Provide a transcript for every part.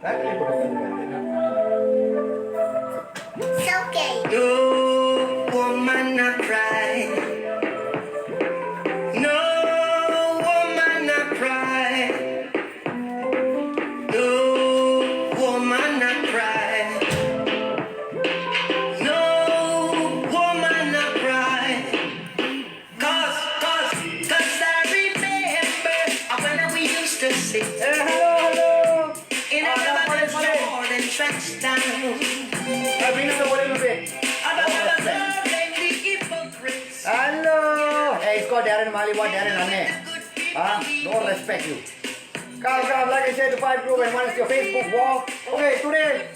It's okay. No woman not cry. No woman not cry. No woman not cry. No woman not cry. Cause I remember when we used to sit Hello. in a mother's Jordan tracks down. Bring the volume a bit. Hello. Hey, it's called Darren Mali. What Darren Anne? No respect you. Come, like I said, the 5 group and one is your Facebook wall. Okay, today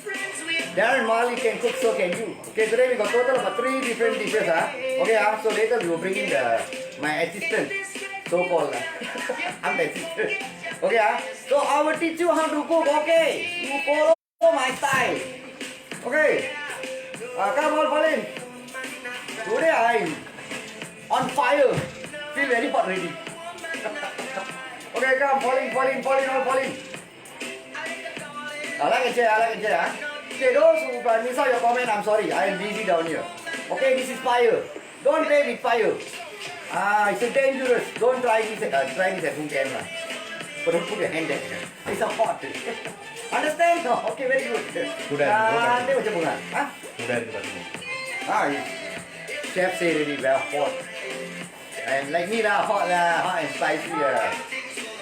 Darren Mali can cook, so can you. Okay, today we got total of 3 different dishes. Okay, so later we will bring in my assistant, so-called. I'm the assistant. Okay, so I will teach you how to cook. Okay, you follow my style. Okay, come on, fall in. Today I'm on fire. Feel very hot already. Okay, come, fall in. Like and share. Okay, those who miss out your comment, I'm sorry. I am busy down here. Okay, this is fire. Don't play with fire. It's dangerous. Don't try this at home camera. But don't put your hand there. It's a hot. Understand? No? Okay, very good. Nanti macam bunga. Chef say really well hot. And like me lah, hot and spicy.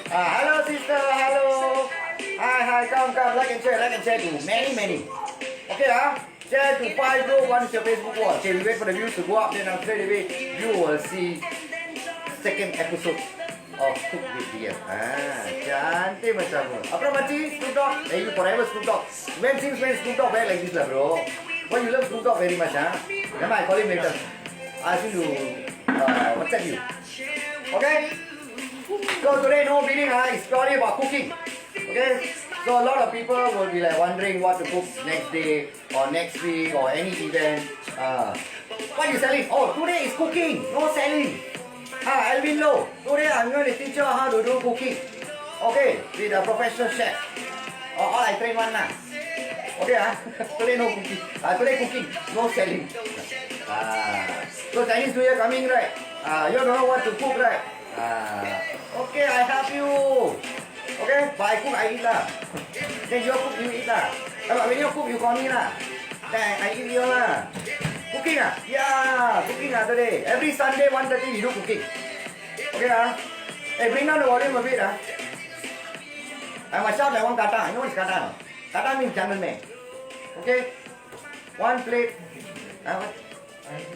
Hello sister, hello. Hi, come, like and share to many. Okay, share to 5 group, one is your Facebook wall. Okay, we wait for the views to go up, then straight away you will see second episode of Cook with Dear. Cantik macam tu. Apa macam Snoop Dogg? You forever Snoop Dogg. Since when Snoop Dogg wear like this lah bro? Why you love Snoop Dogg very much Never mind, I call him later. I ask him to WhatsApp you. Okay? So today no bidding, it's purely about cooking. Okay? So a lot of people will be like wondering what to cook next day or next week or any event. What are you selling? Oh, today is cooking, no selling. Alvin Low, today I'm going to teach you how to do cooking. Okay, with a professional chef. All I train one now. Okay, today no cooking. Today cooking, no selling. So Chinese New Year coming, right? You don't know what to cook, right? Okay, I help you. Okay, but I cook, I eat lah. Then you cook, you eat lah. When you cook, you call me lah. Then I eat you lah. Cooking Yeah, cooking today. Every Sunday 1:30 we do cooking. Okay Hey, bring down the volume a bit I must shout like one kata. You know what is kata? Kata means gentleman. Okay. One plate.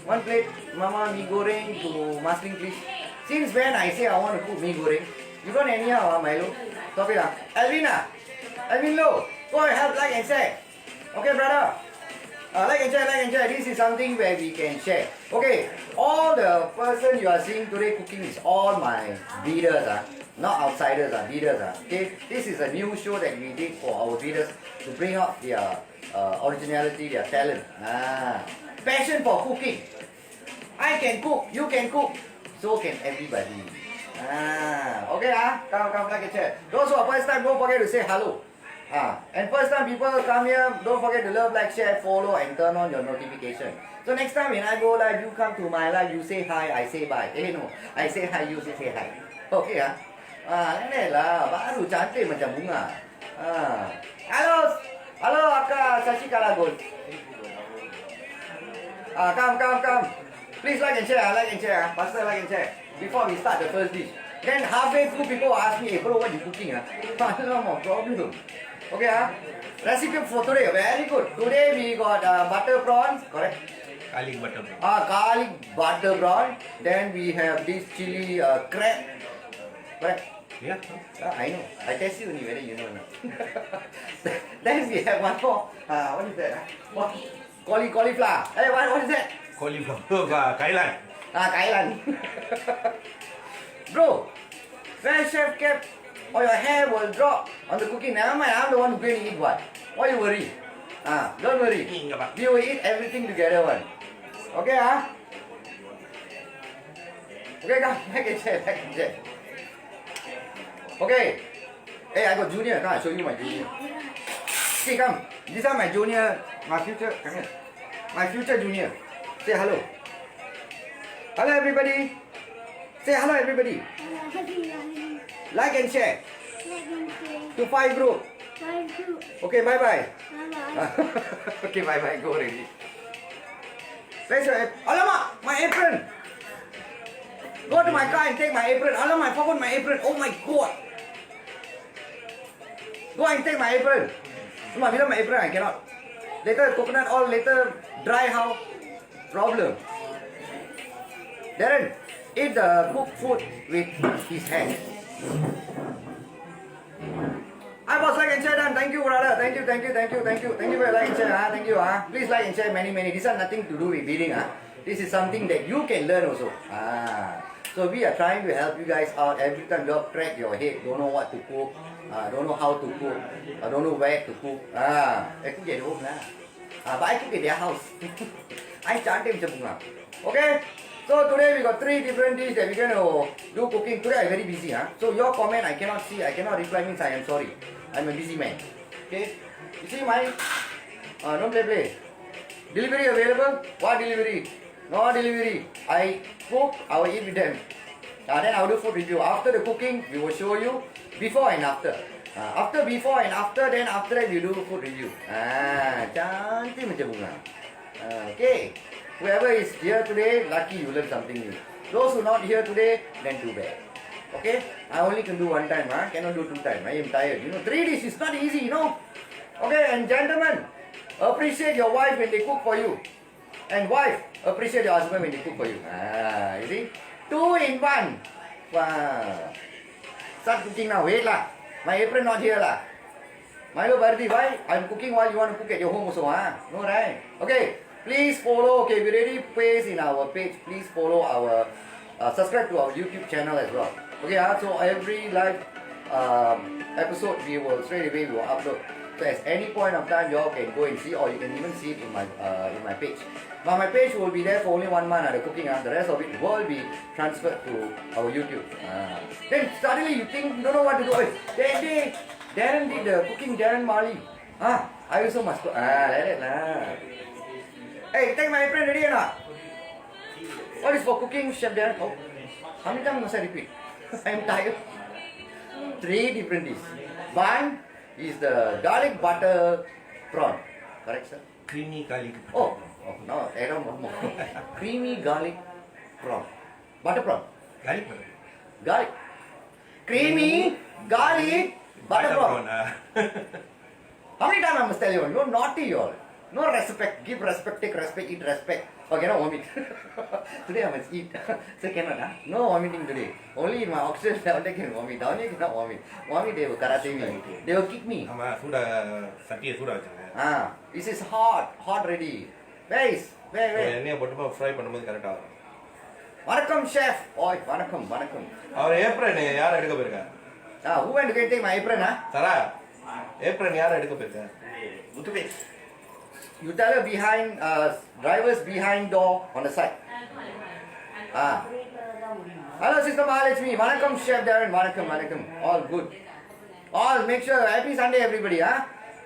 One plate mama mee goreng to Marsiling please. Since when I say I want to cook mee goreng, you don't anyhow Milo. Stop it Alvin Low, go and help like and share. Okay brother. Like and share. This is something where we can share. Okay, all the person you are seeing today cooking is all my bidders, not outsiders, bidders. Okay, this is a new show that we did for our bidders to bring out their originality, their talent. Passion for cooking. I can cook, you can cook, so can everybody. Okay, come like and share. Those who are first time, don't forget to say hello. And first time people come here, don't forget to love, like, share, follow and turn on your notification. So next time when I go live, you come to my live, you say hi, I say bye. No, I say hi, you say hi. Okay ini lah, baru cantik macam bunga. Hello Akka Sashikala Gold. Come. Please like and share, faster like and share. Before we start the first dish. Then halfway through people ask me, hey bro, what you cooking? No more problem. Okay, recipe for today, very good. Today we got butter prawns, correct? Garlic butter prawn. Garlic butter prawn. Then we have this chili crab, correct? Yeah. I know. I test you only whether you know or not. Then we have one more. What is that? Cauliflower. Hey, what is that? Cauliflower. Kailan. Kailan. Bro, when chef kept or your hair will drop on the cooking. Never mind, I'm the one who's going to eat what. Why you worry? Don't worry. We will eat everything together one. Okay, Okay, come, back and share. Okay. Hey, I got junior. Come, I show you my junior. Okay, come. These are my junior, my future. Come here. My future junior. Say hello. Hello, everybody. Say hello, everybody. Like and share to 5 group. Okay, bye bye. Okay, bye bye. Go already. Where's your apron? Alamak, my apron. Go to my car and take my apron. Alamak, I forgot my apron. Oh my god. Go and take my apron. No, without my apron I cannot. Later coconut all later dry how? Problem. Darren, eat the cooked food with his hand. I was like and share done. Thank you, brother. Thank you. Thank you for your like and share. Thank you. Please like and share many. This has nothing to do with bidding. This is something that you can learn also. So we are trying to help you guys out. Every time you crack your head, don't know what to cook, don't know how to cook, don't know where to cook. I cook at home lah. But I cook at their house. I can't macam bunga. Okay. So today we got 3 different dishes that we're going to do cooking. Today I'm very busy. So your comment I cannot see, I cannot reply means I am sorry. I'm a busy man. Okay. You see my, don't play. Delivery available? What delivery? No delivery. I cook, I will eat with them. Then I will do food review. After the cooking, we will show you before and after. After before and after, then after that we do food review. Cantik macam bunga. Okay. Whoever is here today, lucky you learn something new. Those who not here today, then too bad. Okay? I only can do 1 time, cannot do 2 times. I am tired. 3 dishes is not easy, Okay, and gentlemen, appreciate your wife when they cook for you. And wife, appreciate your husband when they cook for you. You see? 2 in 1. Wow. Start cooking now. Wait lah. My apron not here lah. Milo Bharati, why? I'm cooking while you want to cook at your home also, No, right? Okay. Please follow. Okay, we already paste in our page. Please follow our, subscribe to our YouTube channel as well. Okay, so every live episode we will straight away we will upload. So at any point of time you all can go and see, or you can even see it in my page. But my page will be there for only 1 month. The cooking, the rest of it will be transferred to our YouTube. Then suddenly you think you don't know what to do. Darren did the cooking. Darren Marley. I also must go. Like that lah. Hey, take my apron ready or not? What is for cooking, Chef Darren? Oh, how many times must I repeat? I am tired. 3 different dishes. One is the garlic butter prawn. Correct, sir? Creamy garlic. Oh no, I don't know more. Creamy garlic prawn. Butter prawn. Garlic butter. Garlic. Creamy garlic butter prawn. How many times I must tell you? You're naughty, you all. No respect. Give respect, take respect, eat respect. Oh, cannot vomit. Today I must eat. So cannot, No vomiting today. Only in my oxygen down there can vomit. Down here cannot vomit. Vomit, they will karate me. They will kick me. ஆமா சூடா சட்டியை சூடா வச்சிருங்க. This is hot ready. Where? எண்ணெயை போட்டு fry பண்ணும்போது கரெக்டா வரும். வணக்கம் chef. Oi, வணக்கம். அவர் ஏப்ரன் யார் எடுக்க போயிருக்கா? Who went to take my apron, Sara apron யார் எடுக்க போயிருக்கா? Mutubi. You tell her behind, drivers behind door on the side. Hello, Sister Mahalakshmi. Vanakkam, Chef Darren. Vanakkam. All good. All make sure, happy Sunday, everybody.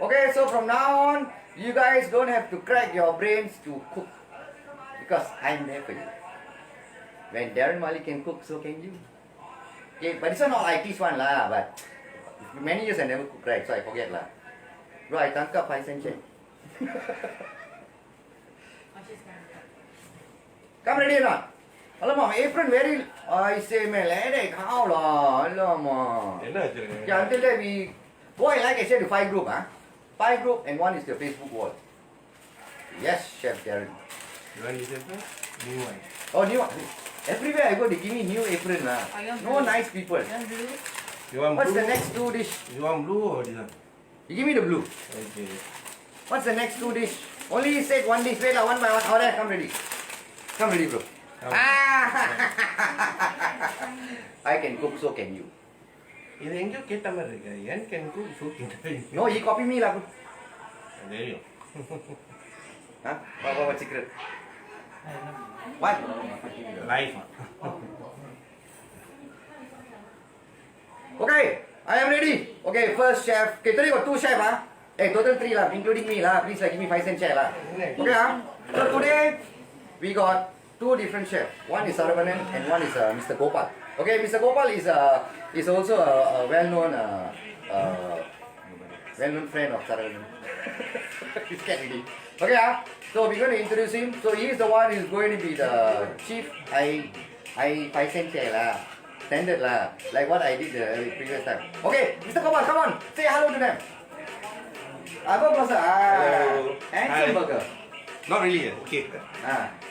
Okay, so from now on, you guys don't have to crack your brains to cook. Because I'm there for you. When Darren Mali can cook, so can you. Okay, but this one not I teach one, but many years I never cook right, so I forget. Bro, I tangkap 5 cent check. Come ready or not? Alamak, my apron very. I say, man, let it cow lah. Alamak. என்ன வச்சிருக்கீங்க? Yeah, until that we go and like I said to 5 group, 5 group and 1 is the Facebook wall. Yes, Chef Darren. You want this apron? New one. Oh, new one. Everywhere I go, they give me new apron lah. No nice people. You want What's blue? the next 2 dish? You want blue or this one? You give me the blue. Okay. What's the next 2 dish? Only said 1 dish. Wait, one by one. Alright, come ready. Come ready, bro. I can cook, so can you. இது எங்கேயோ கேட்ட மாதிரி இருக்கு. ஏன் can cook so கேட்ட. No, he copy me lah, bro. தெரியும். What secret? What? Life. Okay, I am ready. Okay, first chef. Okay, today got 2 chefs, total 3 lah, including me lah. Please give me 5 cent share lah. Okay So today we got 2 different chefs. One is Saravanan and one is Mr. Gopal. Okay, Mr. Gopal is also a well-known friend of Saravanan. He's getting it. Okay so we're going to introduce him. So he is the one who is going to be the chief. I 5 cent share lah. Standard lah, like what I did the previous time. Okay, Mr. Gopal, come on, say hello to them. Hello. Handsome burger. Not really. Okay.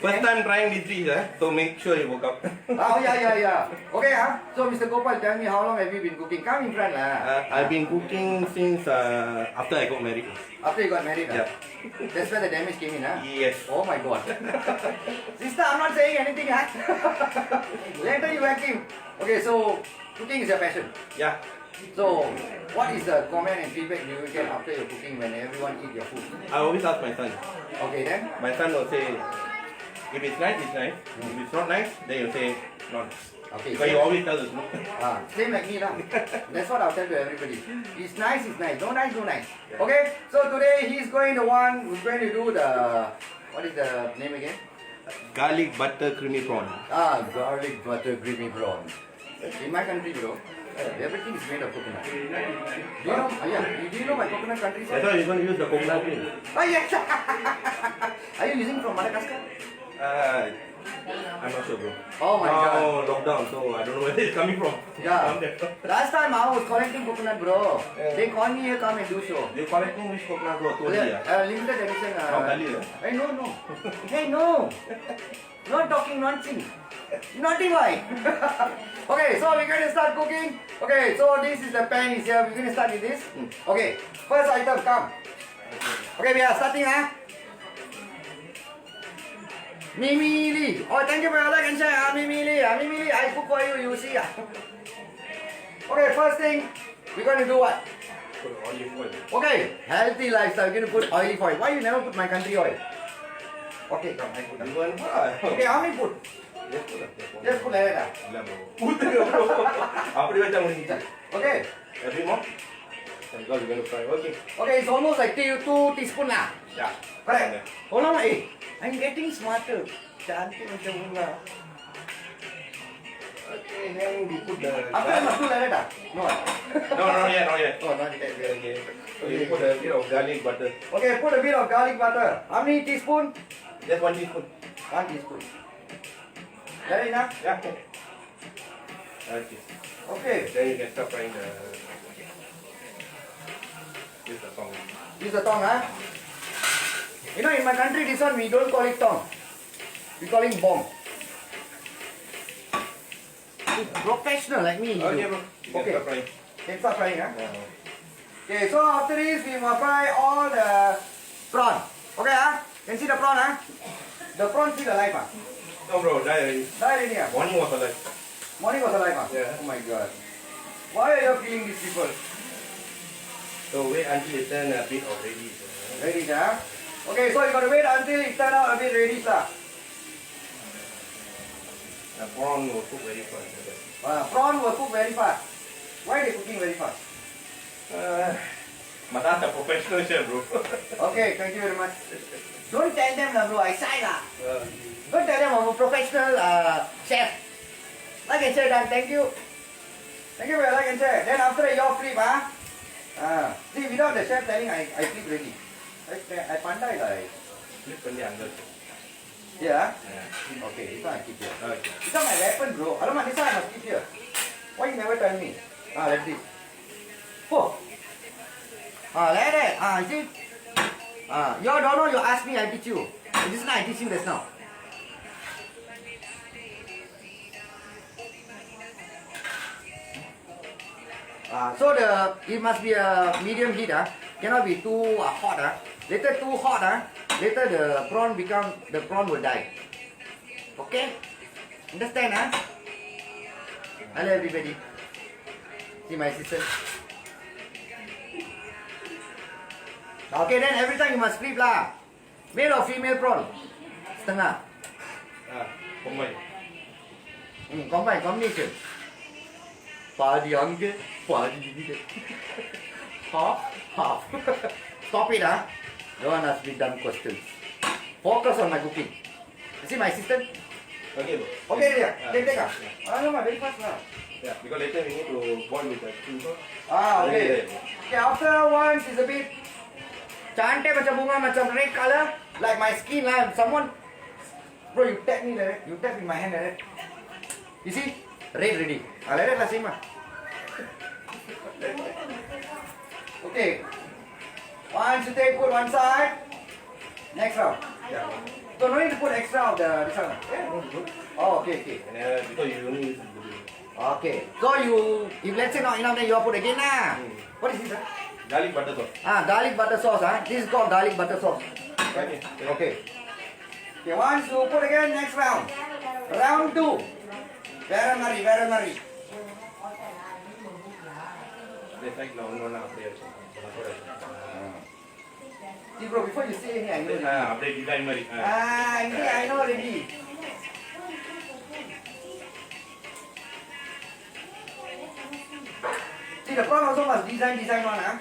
First time trying this dish, so make sure you work out. Yeah. Okay, so Mr. Gopal, tell me how long have you been cooking? Come in front lah. I've been cooking since after I got married. After you got married, Yeah. That's where the damage came in, Yes. Oh my God. Sister, I'm not saying anything, Later you vacuum. Okay, so cooking is your passion. Yeah. So, what is the comment and feedback you will get after your cooking when everyone eat your food? I always ask my son. Okay then? My son will say, if it's nice, it's nice. If it's not nice, then you say not. Okay. Because you always tell the truth. Same like me lah. That's what I'll tell to everybody. It's nice, it's nice. No nice, no nice. Okay, so today he's going the one who's going to do the, what is the name again? Garlic butter creamy prawn. Garlic butter creamy prawn. In my country, bro, everything is made of coconut. Do you know? Do you know my coconut country? That's why you're going to use the coconut cream. Yes. Are you using from Madagascar? I'm not sure, bro. Oh my God. Oh, lockdown, so I don't know where it's coming from. Yeah. Last time I was collecting coconut, bro. They called me here, come and do show. You collecting which coconut, bro? Totally, Limited edition. Kali, Hey, no. Hey, no. Not talking nonsense. Naughty boy. Okay, so we're going to start cooking. Okay, so this is the pan is here. We're going to start with this. Okay, first item, come. Okay, we are starting, Mimi Lee. Oh, thank you for your like and share. Mimi Lee, I cook for you, you see. Okay, first thing, we're going to do what? Put olive oil. Okay, healthy lifestyle. We're going to put olive oil. Why you never put my country oil? Okay, come, I put. You want what? Okay, how many put? Just put like that. Lah, bro. Put bro. Apa dia macam ni? Okay. A bit more? Because you're going to fry. Okay. Okay, it's almost like 2 teaspoon lah. Yeah. Correct. Hold on, I'm getting smarter. Cantik macam bunga. Okay, then we put the... After I must do like that No. No, not yet. Oh, not yet. Okay. So you put a bit of garlic butter. Okay, put a bit of garlic butter. How many teaspoon? Just 1 teaspoon. 1 teaspoon. That enough? Yeah. Okay. Okay. Then you can start frying the... Use the tong. Use the tong, You know, in my country, this one we don't call it tong. We call it bomb. Professional like me. Okay, bro. You can Okay. start frying. Can start frying, Yeah. Okay, so after this, we will fry all the prawn. Okay, Can see the prawn, The prawn still alive, No, bro. Die already. Die already, Morning was alive. Morning was alive, Yeah. Oh my God. Why are you killing these people? So wait until it turn a bit of ready. Ready, Okay, so you gotta wait until it turn out a bit ready, The prawn will cook very fast. Prawn will cook very fast. Why are they cooking very fast? Mata's a professional chef, bro. Okay, thank you very much. Don't tell them, bro. I shy, Don't tell them I'm a professional chef. Like and share, Dan. Thank you. Thank you for your like and share. Then after your flip, see, without the chef telling, I flip ready. I pandai like. Flip பண்ணி அங்க வச்சு. Yeah? Yeah. Okay, this one I keep here. Okay. This one my weapon, bro. Alamak, this one I must keep here. Why you never tell me? Like this. Oh. Like that. See? You don't know, you ask me, I teach you. This one I teach you just now. So it must be a medium heat, cannot be too hot, Later too hot, later the prawn will die. Okay? Understand, Hello everybody. See my sister. Okay, then every time you must flip lah. Male or female prawn? Setengah. Combine. Combination. Padi angge, padi gide. Half. Stop it, huh? Don't ask me dumb questions. Focus on my cooking. You see my assistant? Okay, bro. Okay, yeah. Ah, Take, yeah. no, very fast now. Yeah, because later we need to boil with the chili sauce. Ah, Yeah, okay. yeah, Okay, after once it's a bit cantik macam bunga macam red color, like my skin lah. Someone, bro, you tap me like that. You tap in my hand like that. You see, red ready. Ah, like that lah, same lah. Okay. Once you take, put one side. Next round. Yeah. So no need to put extra of the this one. Yeah, no, good. Oh, okay, okay. And because you only use the Okay. So you, if let's say not enough, then you put again lah. What is this? garlic butter sauce. Garlic butter sauce. This is called garlic butter sauce. Okay. Okay. Okay, once you put again, next round. Round 2. Veranari, Veranari. That's like now, no, update. See bro, before you say anything, I know already. Update design mari. Anything I know already. See, the prawn also must design one, huh?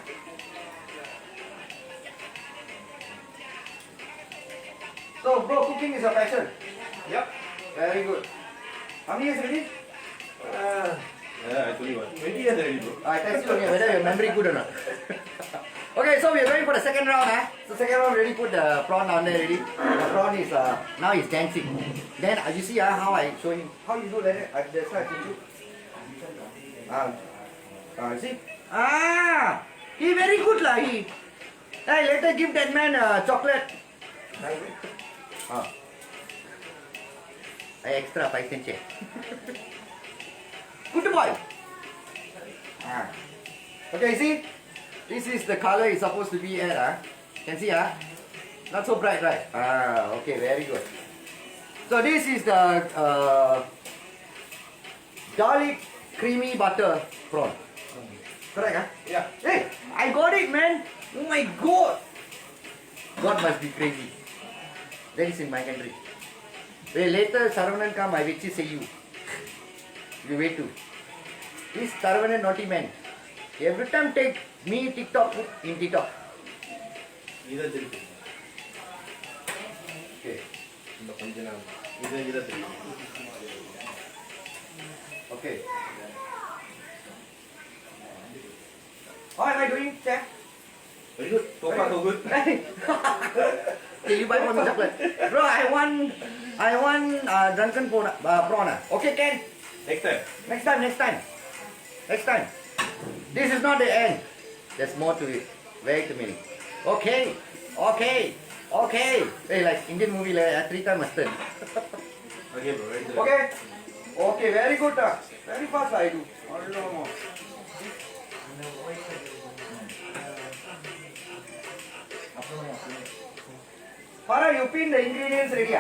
So, bro, cooking is your passion. Yep. Very good. How many years already? Yeah, actually what? 20 years already, bro. I test you only whether your memory good or not. Okay, so we are going for the second round, huh? So second round, already put the prawn down there already. The prawn is now he's dancing. Then you see how I show him how you do like that. That's how I teach you. You see? He very good lah. He. Hey, later give that man chocolate. Extra 5 cents. Good boy. Okay, see? This is the color it's supposed to be at. Can see, not so bright, right? Okay, very good. So this is the garlic creamy butter prawn. Correct, Yeah. Hey, I got it, man. Oh my God. God must be crazy. That is in my country. Wait, later Saravanan come, I will say you. You wait too. This Saravanan naughty man. Every time take me TikTok in TikTok. Either three. Okay. Either three. Okay. How am I doing, chef? Very good. So far, so good. Okay, you buy one chocolate. Bro, I want drunken prawn. Okay, Ken. Next time. Next time. This is not the end. There's more to it. Wait a minute. Okay. Hey, like Indian movie, like 3 times must turn. Okay, bro. Right there. Okay, very good. Very fast I do. Hello. Farah, you pin the ingredients ready?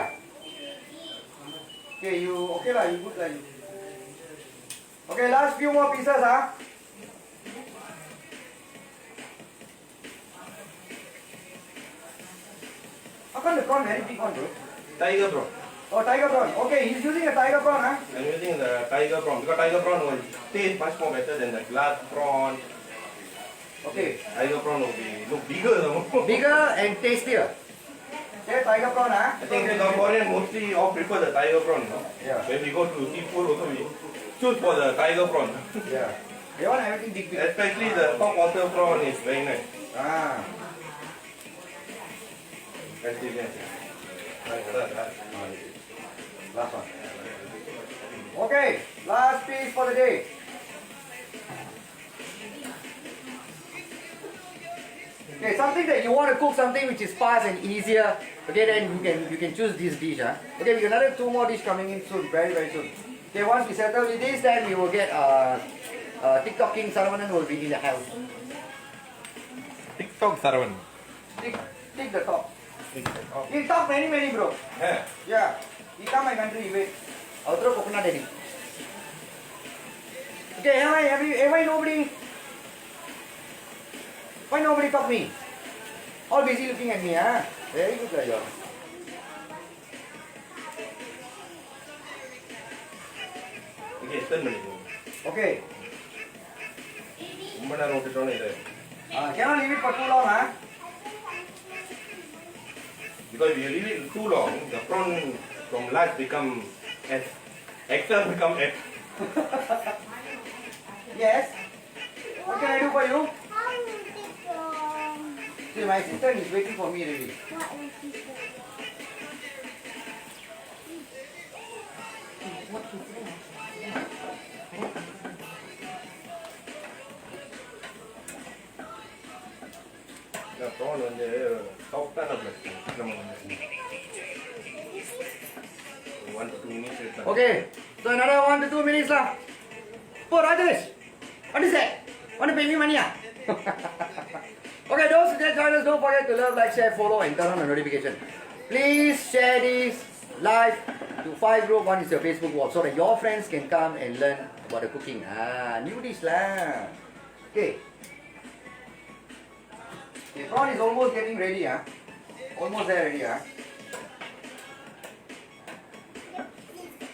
Okay, you good lah you. Okay, last few more pieces, How come the prawn very big one, bro? Tiger prawn. Oh, tiger prawn. Okay, he's using a tiger prawn, I'm using the tiger prawn because tiger prawn will taste much more better than the glass prawn. Okay. Tiger prawn will look bigger. Bigger and tastier. Okay, tiger prawn, I think the Singaporean mostly all prefer the tiger prawn. Yeah. When we go to seafood also we choose for the tiger prawn. Yeah. They want everything big. Especially the top water prawn is very nice. Let's see again. Last one. Okay, last piece for the day. Okay, something that you want to cook, something which is fast and easier. Okay, then you can choose this dish. Okay, we got another 2 more dish coming in soon, very soon. Okay, once we settle with this, then we will get TikTok King Saravanan will be in the house. TikTok Saravanan. Take the top. He talk many bro. Yeah. He come my country, wait. I'll throw coconut daddy. Okay, why nobody talk me? All busy looking at me, Very good, guys. Okay, turn me. Okay. Cannot Cannot leave it for too long, Because if you leave it too long, the prawn from large become S. XL become S. Yes. What can I do for you? How is it from See, my sister is waiting for me already. what is it? The prawn வந்து soft-ஆன place. நம்ம வந்து 1 to 2 minutes எடுக்கலாம். Okay. So another 1 to 2 minutes lah. Oh, Rajesh. What is that? Want to pay me money? Okay, those who just joined us, don't forget to love, like, share, follow, and turn on the notification. Please share this live to 5 group. One is your Facebook wall, so that your friends can come and learn about the cooking. New dish lah. Okay. The prawn is almost getting ready, Almost there already,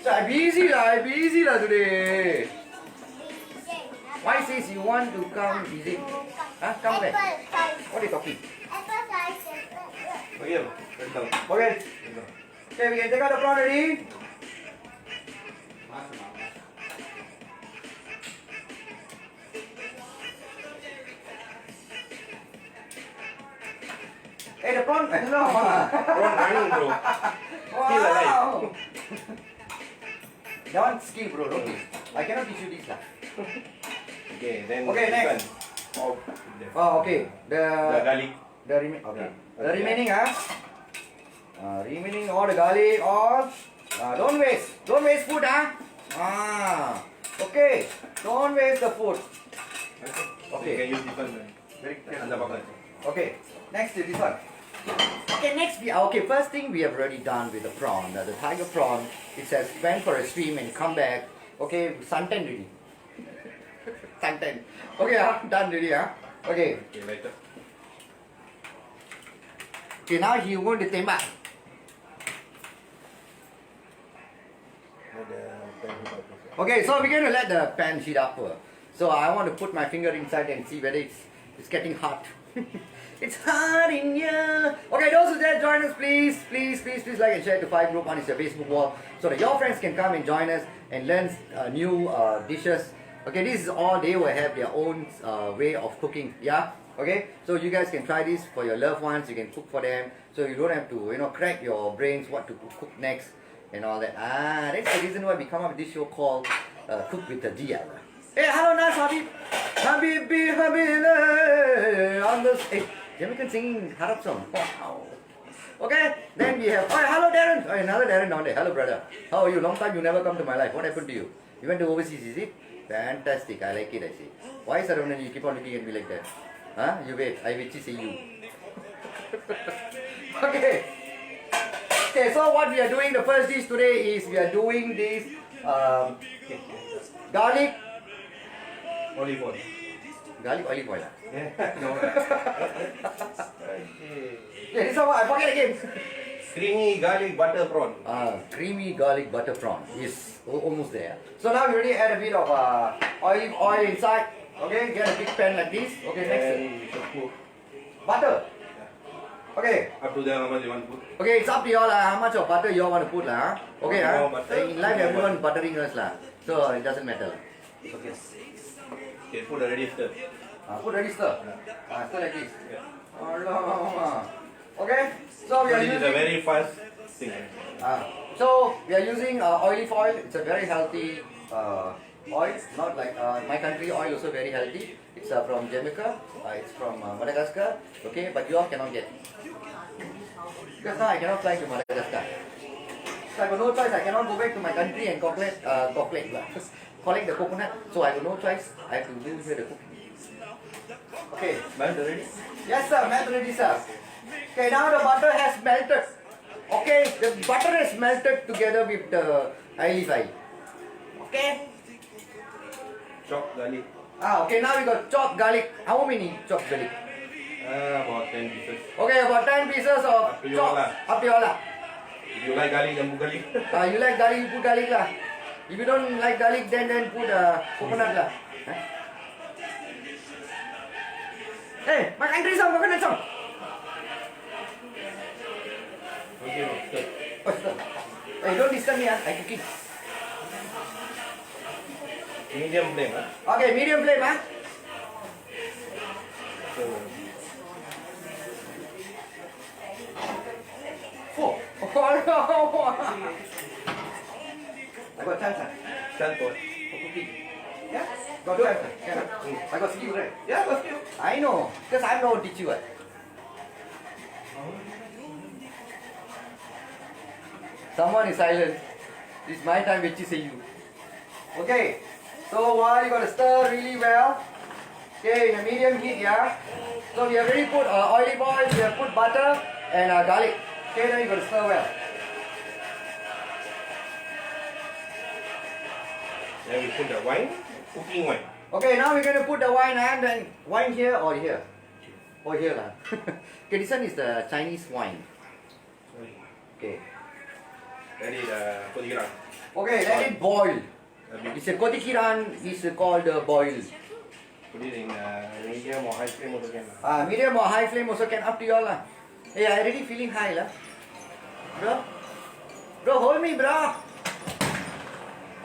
So I'm busy lah today. Why says you want to come visit? Huh? Come back. Apple size. What are you talking? Apple size. Oh, yeah. എടുക്കാം. Okay. എടുക്കാം. Okay, we can take out the prawn already. Hey, the prawn. No. Prawn running, bro. Still alive. Wow. That one skill, bro. Don't teach. I cannot teach you this lah. Okay, then Okay, next. chicken. Oh, Oh, okay. the garlic. The remaining. Okay. Yeah. The remaining, remaining all the garlic, all. Don't waste. Don't waste food, Okay. Don't waste the food. Okay. You can use this one. Very அந்த பக்கம். Okay. Next is this one. Okay, next okay, first thing we have already done with the prawn, the tiger prawn. It says went for a swim and come back. Okay, suntan ready. Suntan. Okay, done ready, Okay. Okay, later. Okay, now he going to tembak. Okay, so we're going to let the pan heat up. So I want to put my finger inside and see whether it's getting hot. It's hot in here. Okay, those who dare join us, please like and share to 5 group on your Facebook wall so that your friends can come and join us and learn new dishes. Okay, this is all they will have their own way of cooking. Yeah. Okay, so you guys can try this for your loved ones. You can cook for them, so you don't have to crack your brains what to cook next and all that. That's the reason why we come up with this show called Cook with the DL. Hey, hello, Nas Habib. Habibi, Habila. On this, hey, Jamaican singing Harap song. Wow. Okay, then we have, oh, hello, Darren. Oh, another Darren down there. Hello, brother. How are you? Long time you never come to my life. What happened to you? You went to overseas, is it? Fantastic. I like it, I see. Why, Saravanan, you keep on looking at me like that? Huh? You wait. I wait to see you. Okay. Okay, so what we are doing, the first dish today is we are doing this garlic Olive oil. olive oil. No. Yeah, this is what I forget again. Creamy garlic butter prawn. Creamy garlic butter prawn is almost there. So now we already add a bit of olive oil inside. Okay, get a big pan like this. Okay, next And you should put butter. Okay. up to them how much you want to put. Okay, it's up to y'all how much of butter you all want to put lah. Okay, More butter, in life more everyone buttering us lah. So it doesn't matter. Okay. Okay, put already stir. Put ready stir. Stir like this. Allah. Okay, so we So are this is a using. very fast thing. So we are using olive oil. It's a very healthy oil. Not like my country oil also very healthy. It's from Jamaica. It's from Madagascar. Okay, but you all cannot get. Because now I cannot fly to Madagascar. So I got no choice. I cannot go back to my country and collect the coconut. So I got no choice. I have to do here the cooking. Okay. Burnt already? Yes, sir. Melt ready, sir. Okay, now the butter has melted. Okay, the butter is melted together with the olive oil. Okay. Chopped garlic. Okay, now we got chopped garlic. How many chopped garlic? About 10 pieces. Okay, about 10 pieces of Up to you all lah. Up to you all lah. If you like garlic, then put garlic. You like garlic, you put garlic lah. If you don't like garlic, then put coconut lah. Huh? Hey, my country song, coconut song. Hey, don't disturb me, I'm cooking. Medium flame, huh? Okay, medium flame, huh? So, Oh, no. I got chance, huh? stand for. For cooking. Yeah? Got chance, huh? Yeah. I got skill, right? Yeah, that's you. I know, because I'm not teach you. What? Someone is silent. It's my time which is you. Okay, so while you gotta stir really well. Okay, in a medium heat, yeah. So we have already put olive oil, we have put butter and garlic. Okay, then you gotta stir well. Then we put the wine, cooking wine. Okay, now we're gonna put the wine and then wine here or here? Or here lah. Okay, this one is the Chinese wine. Okay. That is Kodiran. Okay, let it boil. A bit. It's a Kodikiran is called boil. Put it in medium or high flame also can. Medium or high flame also can, up to you all lah. Hey, I already feeling high lah. Bro? Bro, hold me bro.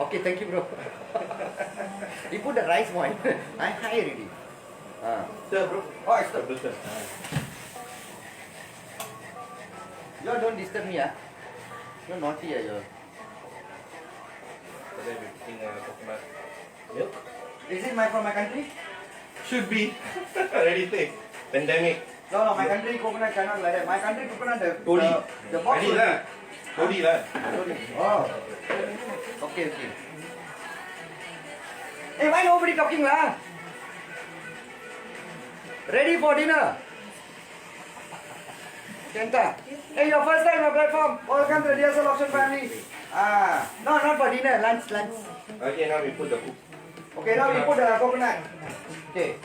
Okay, thank you bro. You put the rice wine. I'm high already. Sir, bro. Oh, it's the... Sir. You all don't disturb me, ah. You're naughty, ah, you. Then we putting coconut milk. Is it from my country? Should be. Already take. Pandemic. No, my country coconut cannot like that. My country coconut, Todi. the box Ready will lah. Todi lah. Oh. Okay. Hey, why nobody talking lah? Ready for dinner? Kenta. Hey, your first time on platform. Welcome to the DSL Option family. No, not for dinner. Lunch. Okay, now we put the cook. Okay, now we put the coconut. Okay,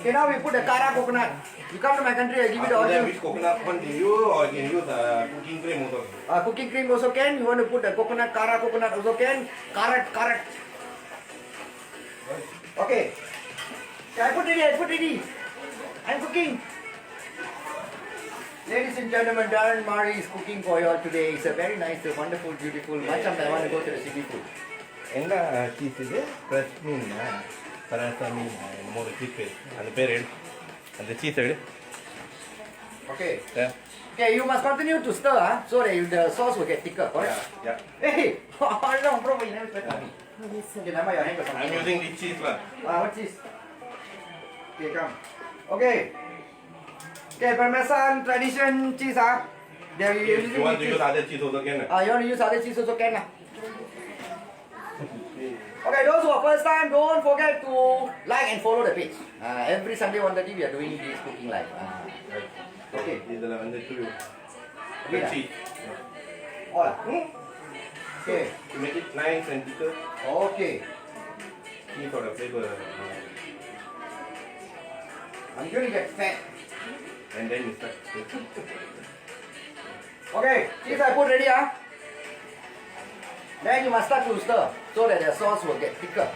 now we put the kara coconut. You come to my country, I give you the After that, option. which coconut one do you or you can use cooking cream also. Cooking cream also can. You want to put the coconut, kara coconut also can. Carrot. Okay. I put ready. I'm cooking. Ladies and gentlemen, Darren Murray is cooking for you all today. It's a very nice, wonderful, beautiful. Much I want to go to the city food. என்ன cheese இது fresh மீன் Barasa மீன் மூணு cheese அந்த பேர் எடு அந்த cheese எடு Okay. Okay, you must continue to stir, so that the sauce will get thicker, correct? Yeah. Hey, how long, bro? You never spent money. Okay, now your hand. I'm using this cheese lah. What's this? Okay, come. Okay. Okay, Parmesan tradition cheese, They are If using you want to cheese. use other cheese also can. You want to use other cheese also can, Okay, those who are first time, don't forget to like and follow the page. Every Sunday 1:30 we are doing this cooking live. Okay. இதில் வந்து Okay, cheese. all. Okay. To make it nice and thicker, Okay. cheese for the flavor. I'm going to get fat. And then you start. Okay, cheese I put ready, Then you must start to stir so that the sauce will get thicker.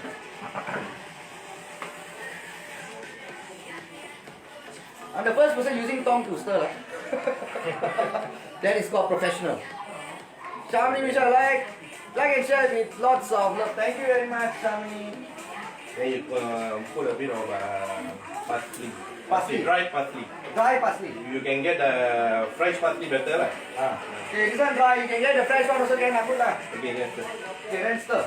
I'm the first person using tongue to stir. That is called professional. Shamini, we shall like and share with lots of love. Thank you very much, Shamini. Then you put a bit of parsley. Parsley. Dry parsley. Dry parsley. You can get the fresh parsley better lah. Okay, this one dry. You can get the fresh one also can put lah. Okay, yes. Okay, then stir.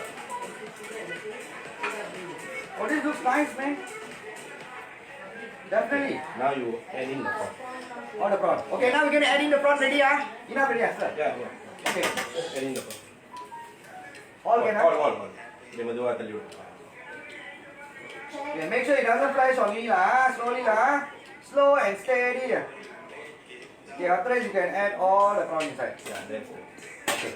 Oh, this looks nice, man. Definitely. Now you add in the prawn. Oh, the prawn. Okay, now we're going to add in the prawn ready, Enough ready, sir? Yeah. Okay. Add in the prawn. All can, All. Dia berdua tadi. Okay, make sure it doesn't fly strongly, slowly, slow and steady. Okay, after that you can add all the prawn inside. Yeah, that's it. Okay.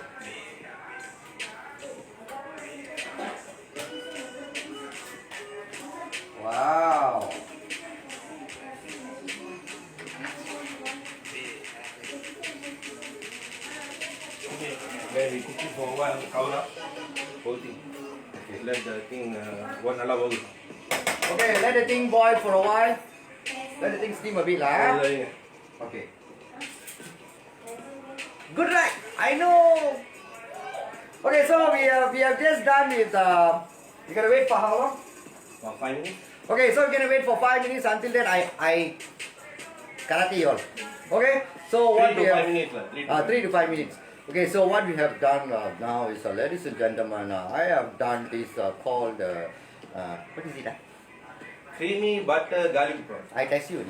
Wow. Okay. Then we cook it for a while, cover up. Whole thing. Okay. Let the thing 1 hour. Okay, let the thing boil for a while. Let the thing steam a bit, Okay. Good right. I know. Okay, so we have just done with. You gonna wait for how long? About 5 minutes. Okay, so we're gonna wait for 5 minutes. Until then, I karate you all. Okay, so what 3 we to 5 have? minutes. 3 to 5 minutes. Okay, so what we have done now is, ladies and gentlemen, I have done this called what is it? Creamy butter garlic prawn. I test you.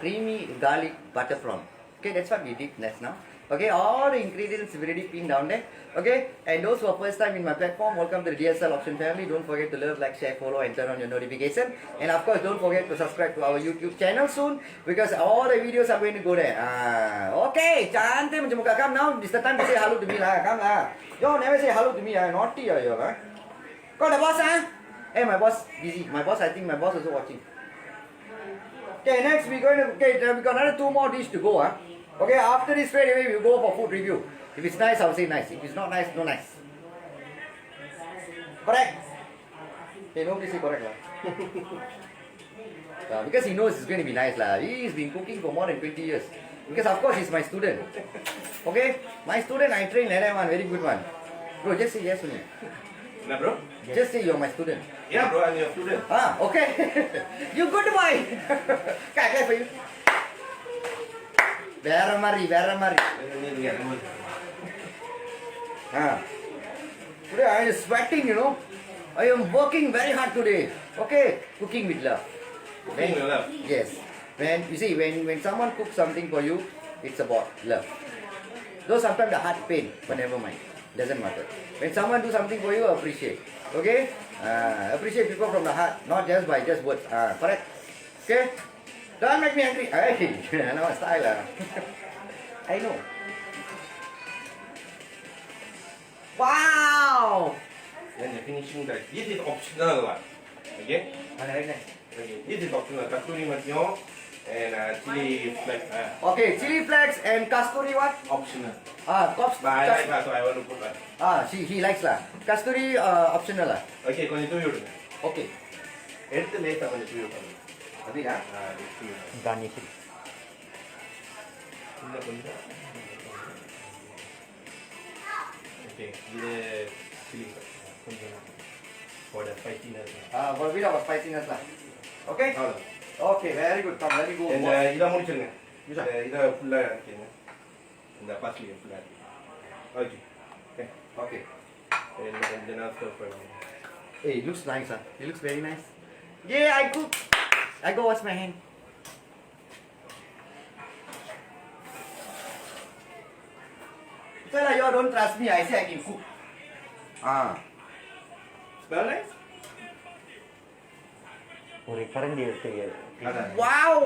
Creamy garlic butter prawn. Okay, that's what we did next now. Okay, all the ingredients already pinned down there. Okay, and those who are first time in my platform, welcome to the DSL Option family. Don't forget to love, like, share, follow, and turn on your notification. And of course, don't forget to subscribe to our YouTube channel soon because all the videos are going to go there. Okay, cantik macam muka come now. This the time to say hello to me lah. Come lah. Yo, never say hello to me. Naughty you lah. Got the boss Hey, my boss busy. My boss, I think my boss also watching. Okay, next we got another 2 more dishes to go. Okay, after this straight away we'll go for food review. If it's nice, I'll say nice. If it's not nice, no nice. Correct? Okay, nobody say correct lah. Because he knows it's going to be nice lah. He's been cooking for more than 20 years. Because of course he's my student. Okay? My student, I train like that one, very good one. Bro, just say yes only. Nah, bro? Just say you're my student. Yeah, bro, I'm your student. Okay. You good boy. Clap for you. Vera Mari. Today I am sweating, you know. I am working very hard today. Okay, cooking with love. Cooking with love? Yes. When you see, when someone cooks something for you, it's about love. Though sometimes the heart pain, but never mind. Doesn't matter. When someone do something for you, appreciate. Okay? Appreciate people from the heart, not just by just words. Correct? Okay? Don't make me angry. Hey, I know style. I know. Wow! Then the finishing touch. This is optional one. Okay? Very nice. Okay. This is optional. Kasturi matyo and chili flakes. Okay, chili flakes and kasturi what? Optional. Tops. But I like that, so I want to put that. He likes lah. Kasturi optional lah. Okay, கொஞ்சம் தூவி விடுங்க. Okay. எடுத்து லேசா கொஞ்சம் தூவி விடுங்க. அப்படியா? தூவி விடுங்க. Garnish. இன்னும் கொஞ்சம். Okay, இது chili கொஞ்சம் for the spiciness. For a bit of spiciness lah. Okay? அவ்வளவு. Okay, very good. Come, let me go. இந்த இதை முடிச்சிருங்க. Which one? இதை ஃபுல்லா இறக்கிடுங்க. இந்த பாஸ்லியை ஃபுல்லா இறக்கிடுங்க. Okay. Okay. And then I'll stir fry. Hey, it looks nice. It looks very nice. Yeah, I cook. I go wash my hand. Tell you don't trust me. I say I can cook. Smell nice? Wow!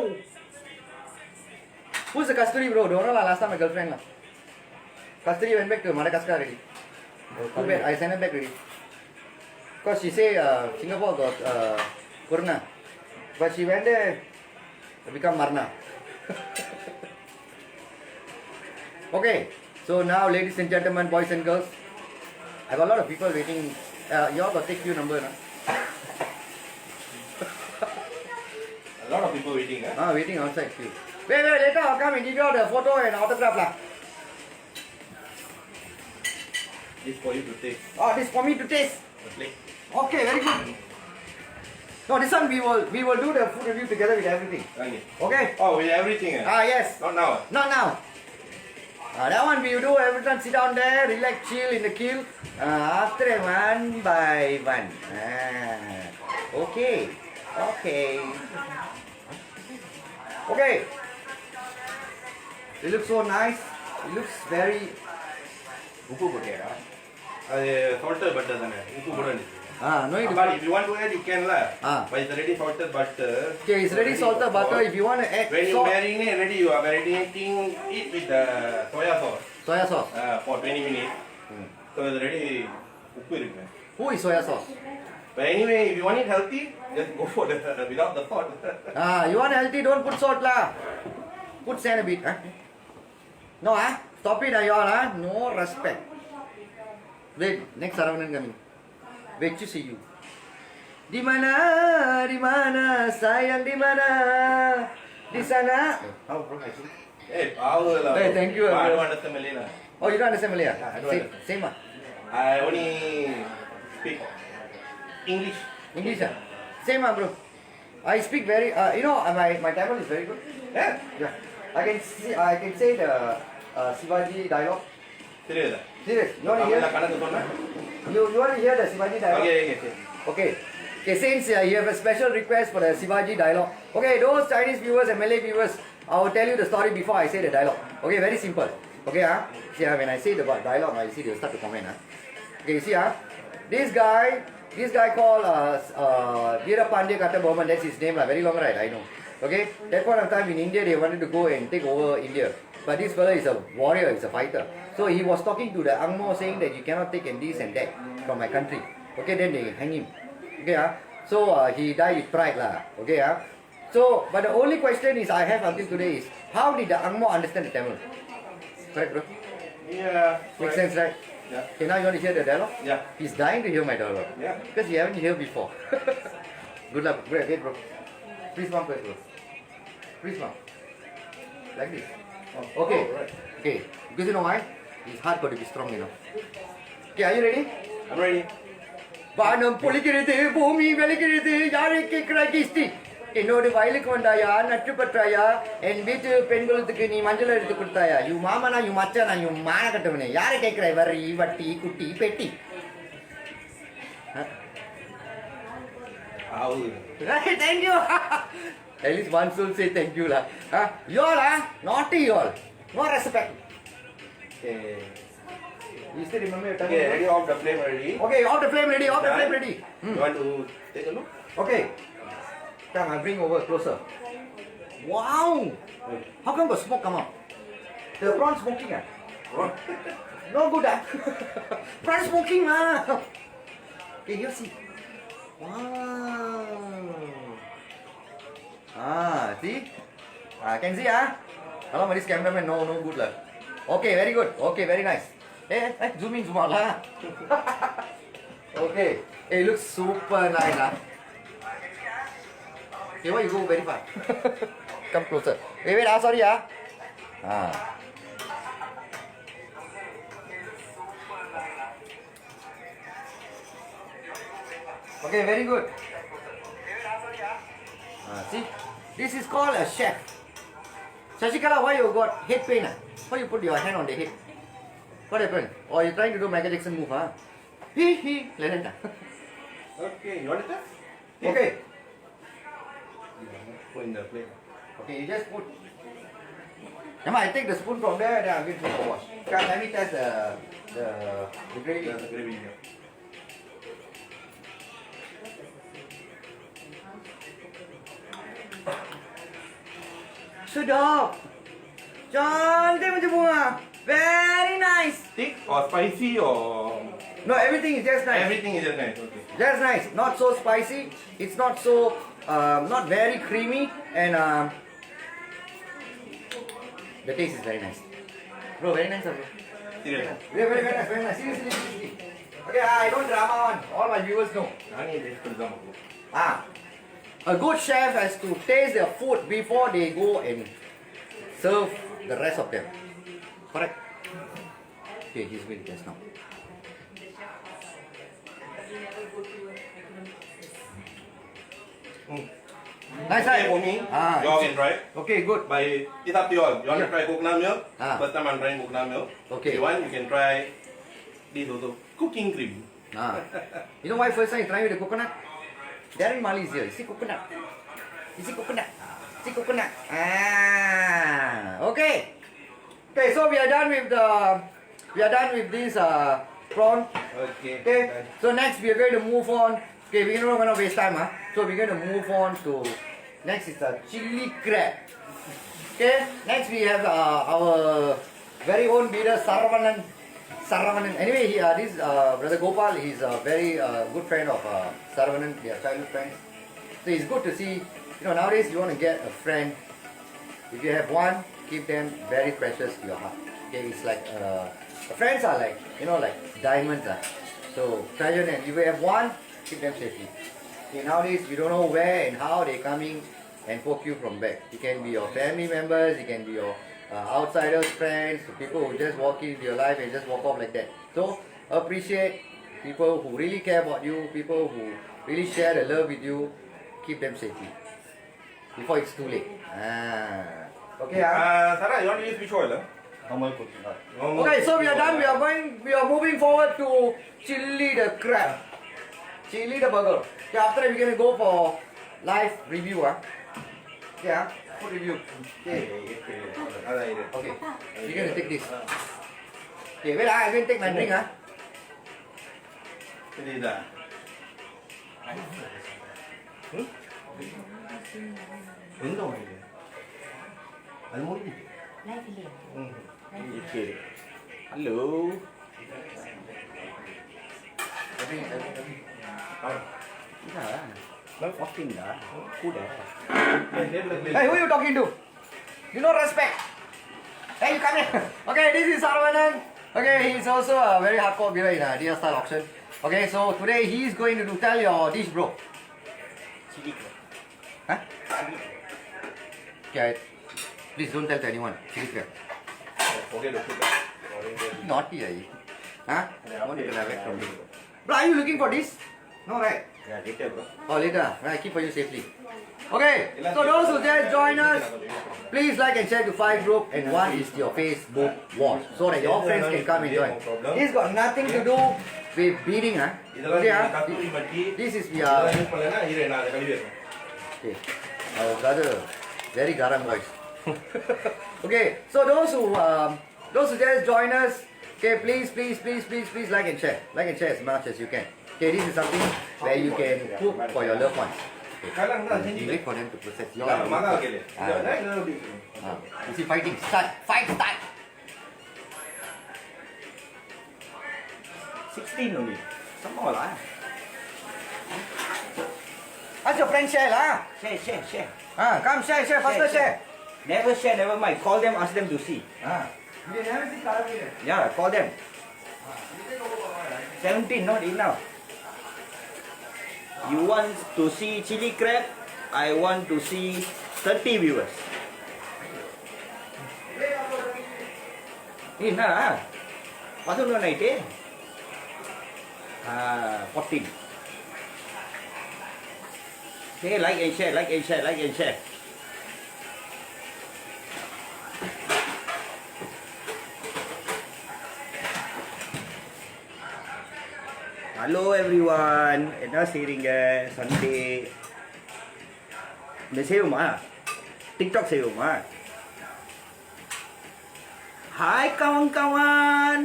Who's the Kasturi bro? Don't know last time my girlfriend lah. Kasturi went back to Madagascar already. Too bad, I sent her back already. Cause she say Singapore got corona. But she went there to become Marna. Okay, so now ladies and gentlemen, boys and girls, I got a lot of people waiting. You all got take few number, nah? A lot of people waiting, huh? Waiting outside queue. Wait, later I'll come and give you all the photo and autograph lah. This for you to take This for me to taste. the plate. Okay, very good. No, this one we will do the food review together with everything. Okay. Okay? Oh, with everything, eh? Yes. Not now. Not now. That one we will do every time. Sit down there, relax, chill in the queue. After that, one by one. Okay. Okay. Okay. It looks so nice. It looks very. உப்பு போட்டியா? அது salted butter தானே. உப்பு போட வேண்டியது. No need to But put. if you want to add, you can lah. But it's already salted butter. Okay, it's ready salted butter. If you want to add When you salt, marinate ready, you are marinating it with the soya sauce soya sauce. for 20 minutes. So it's already உப்பு இருக்கு. Who is soya sauce? But anyway, if you want it healthy, just go for the without the salt. You want healthy? Don't put salt lah. Put sand a bit. No, stop it, you all. No respect. Wait, next Saravanan coming. Wait to see you. Di mana, sayang di mana, di sana. How bro? Hey, power lah. Hey, thank you. I don't understand Malay lah. Oh, you don't understand Malay? I don't understand. Same I only speak English. English ah? Same bro. I speak very, my Tamil is very good. Yeah. Yeah. I can say the Shivaji dialogue. Serious? Serious? You want to Tamil hear? கணக்கு சொன்னா? You want to hear the Shivaji dialogue? Okay. Okay. Okay, since you have a special request for the Shivaji dialogue. Okay, those Chinese viewers and Malay viewers, I will tell you the story before I say the dialogue. Okay, very simple. Okay, see, when I say the dialogue, you see they will start to comment. Okay, you see, this guy called Veerapandiya Kattabomman, that's his name, very long right, I know. Okay, that point of time in India, they wanted to go and take over India. But this fellow is a warrior, he's a fighter. So he was talking to the Angmo saying that you cannot take this and that from my country. Okay, then they hang him. Okay, so he died with pride lah. Okay, so but the only question is I have until today is how did the Angmo understand the Tamil? Correct, bro? Yeah. Makes sense, right? Yeah. Okay, now you want to hear the dialogue? Yeah. He's dying to hear my dialogue. Yeah. Because you haven't heard before. Good luck. Wait, bro. Please mom first, bro. Please mom. Like this. Okay. Oh, right. Okay. Because you know why? His heart got to be strong, Okay, are you ready? I'm ready. வானம் பொழிகிறது பூமி வெளிகிறது யாரை கேட்கிற கிஸ்தி என்னோட வயலுக்கு வந்தாயா நட்டு பற்றாயா என் வீட்டு பெண்களுக்கு நீ மஞ்சள் எடுத்து கொடுத்தாயா யூ மாமனா யூ மச்சானா யூ மான கட்டவனே யாரை கேட்கிற வரி வட்டி குட்டி பெட்டி Thank you. At least one soul say thank you lah. Y'all naughty y'all. No respect. Okay. You still remember your time? Okay, ready off the flame already. Okay, off the flame ready, off the flame ready. You want to take a look? Okay. Come, I'll bring over closer. Wow! How come the smoke come out? The prawn smoking No good prawn smoking Okay, here see. Wow! See? Can see Hello, this cameraman, no good lah. Okay, very good. Okay, very nice. Hey, zoom in, zoom out lah. Okay. Hey, it looks super nice Okay, why you go very far? Come closer. Wait, sorry Okay, very good. See, this is called a chef. Shashikala, why you got head pain? Why you put your hand on the head? What happened? Or you trying to do Michael Jackson move, like that. Okay, you want it? Okay. Put in the plate. Okay, you just put. Come on, I take the spoon from there, then I'll give it to wash. Come, let me test the gravy. The gravy. Yeah. Sedap. Cantik macam bunga. Very nice. Thick or spicy or No, everything is just nice. everything is just nice. Okay. Just nice. Not so spicy. It's not so, not very creamy. And the taste is very nice. Bro, very nice, bro. Serious. Very nice, very nice. Seriously. Okay, I don't drama on. All my viewers know. I need this for example. A good chef has to taste their food before they go and serve the rest of them. Correct? Okay, he's going to test now. Nice, Okay, right? for me, you all can try. Okay, good. But it's up to you all. You want Yeah. to try coconut milk? Ah. First time I'm trying coconut milk. Okay. If you want, you can try this also. Cooking cream. You know why first time you try with the coconut? Darren Marley is here. You see coconut? You see coconut? See coconut? Okay. Okay, so we are done with this prawn. Okay. Okay. So next we are going to move on. Okay, we're not going to waste time. So we're going to move on to next is the chili crab. Okay. Next we have our very own leader Saravanan. Anyway, this brother Gopal, he's a very good friend of Saravanan. They are childhood friends. So it's good to see. Nowadays you want to get a friend. If you have one, keep them very precious to your heart. Okay, it's like friends are like like diamonds. So treasure them. If you have one, keep them safely. Okay, nowadays we don't know where and how they're coming and poke you from back. It can be your family members. It can be your outsiders, friends, people who just walk into your life and just walk off like that. So appreciate people who really care about you, people who really share the love with you. Keep them safely before it's too late. Okay. Sarah, you want to use which oil? Normal cooking oil. Normal Okay, so we are done. cooking We are moving forward to chili the crab, chili the burger. Okay, after that we're gonna go for live review. Yeah, food review. Okay. Okay, we're gonna take this. Okay, wait, I'm gonna take my drink. Ini dah. Untung ini. Almuri. Okay. Hello. Hey, who are you talking to? You no respect. Hey, you come here. Okay, this is Saravanan. Okay, he's also a very hardcore beer in a deer style auction. Okay, so today he's going to tell your dish, bro. Chili crab. Huh? Okay, please don't tell to anyone. Chili crab. Forget the sugar. Naughty, are you? Huh? What you can have it from me? Bro, are you looking for this? No, right? Yeah, later, bro. Oh, later. Right, keep for you safely. Okay, so those who just join us, please like and share to 5 group and 1 is your Facebook wall so that your friends can come and join. This got nothing to do with beating, huh? Okay, this is we are. Okay, our brother, very garam voice. Okay, so those who just join us, okay, please like and share as much as you can. Okay, this is something where you can cook for your loved ones. You wait for them to process. You see, fighting. Start. 16 only. Some more lah. Ask your friend share lah. Share. Come share, faster share. Never share, never mind. Call them, ask them to see. You never see color video. Yeah, call them. 17, not enough. You want to see chili crab? I want to see 30 viewers. Nah, pasal no night 14. Okay, like and share. Hello everyone, என்ன செய்றீங்க Sunday இந்த செய்வோமா TikTok செய்வோமா Hai kawan-kawan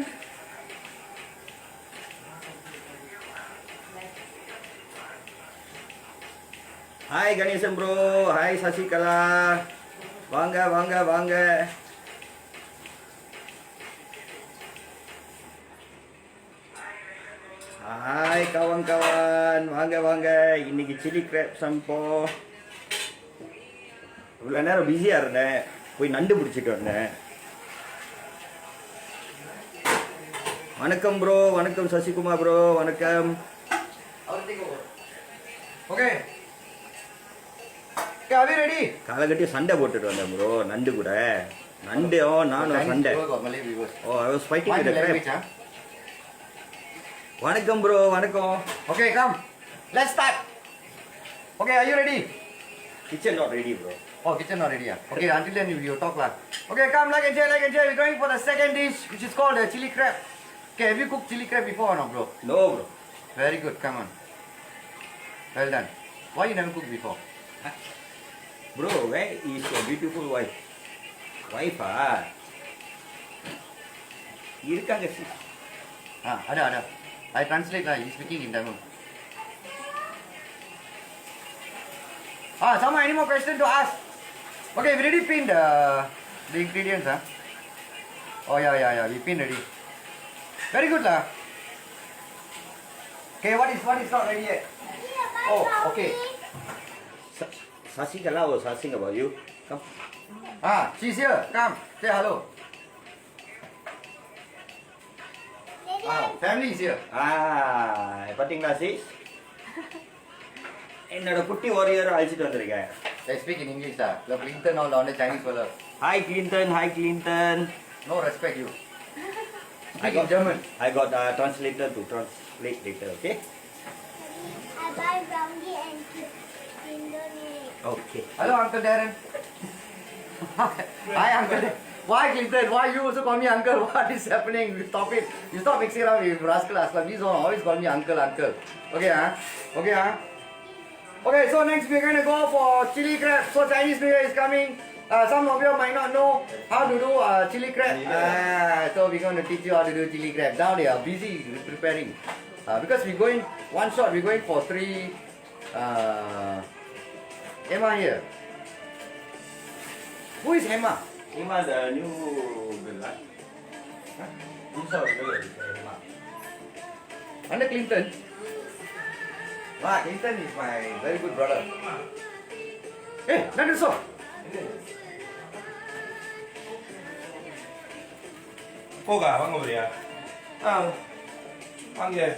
Hai Ganesan bro, hai Sasikala வாங்க Hai kawan-kawan, வாங்க இன்னைக்கு chili crab Shambho இவ்வளோ நேரம் பிஸியாக இருந்தேன் போய் நண்டு பிடிச்சிட்டு வந்தேன் வணக்கம் ப்ரோ வணக்கம் சசிகுமார் ப்ரோ வணக்கம் Okay. Okay, are we ready? காலை கட்டி சண்டை போட்டுட்டு வந்தேன் ப்ரோ நண்டு கூட நண்டும் நானும் சண்டை ஓ I was fighting with the crab வணக்கம் ப்ரோ வணக்கம் Okay, come. Let's start. Okay, are you ready? kitchen not ready bro Oh, kitchen not ready. Okay, until then you talk lah. Okay, come like and share. We're going for the second dish, which is called the chili crab. Okay, have you cooked chili crab before or not, bro? no bro Very good. Come on. Well done. Why you never cooked before? bro where is your beautiful wife இருக்காங்க Ada. I translate lah. He's speaking in Tamil. Sama, any more questions to ask? Okay, we already pinned the ingredients, huh? Oh yeah, we pinned already. Very good lah. Okay, what is not ready yet? Oh, okay. Sasikala was asking about you come She's here. Come, say hello. Family is here. பார்த்தீங்களா sis என்னோட குட்டி warrior அழைச்சிட்டு வந்திருக்கேன் They speak in English lah. The Clinton all on the Chinese fella. Hi Clinton No respect you. I got German. I got translator to translate later, okay? I buy brownie and Indomie. Okay. Hello, Uncle Darren. Hi, Uncle Darren. Why, Clinton? Why you also call me Uncle? What is happening? You stop it. You stop mixing around with Rascal Aslam. These always call me Uncle, Uncle. Okay, huh? Okay, huh? Okay, so next we're going to go for chili crab. So Chinese New Year is coming. Some of you might not know how to do chili crab. So we're going to teach you how to do chili crab. Now they are busy preparing. Because we're going one shot, we're going for 3 Emma here. Who is Emma? Ima the new girl, huh? Inside girl is Ima. Under Clinton. Clinton is my very good brother. Hey, Nandu so. Poga, bang over here. Bang here.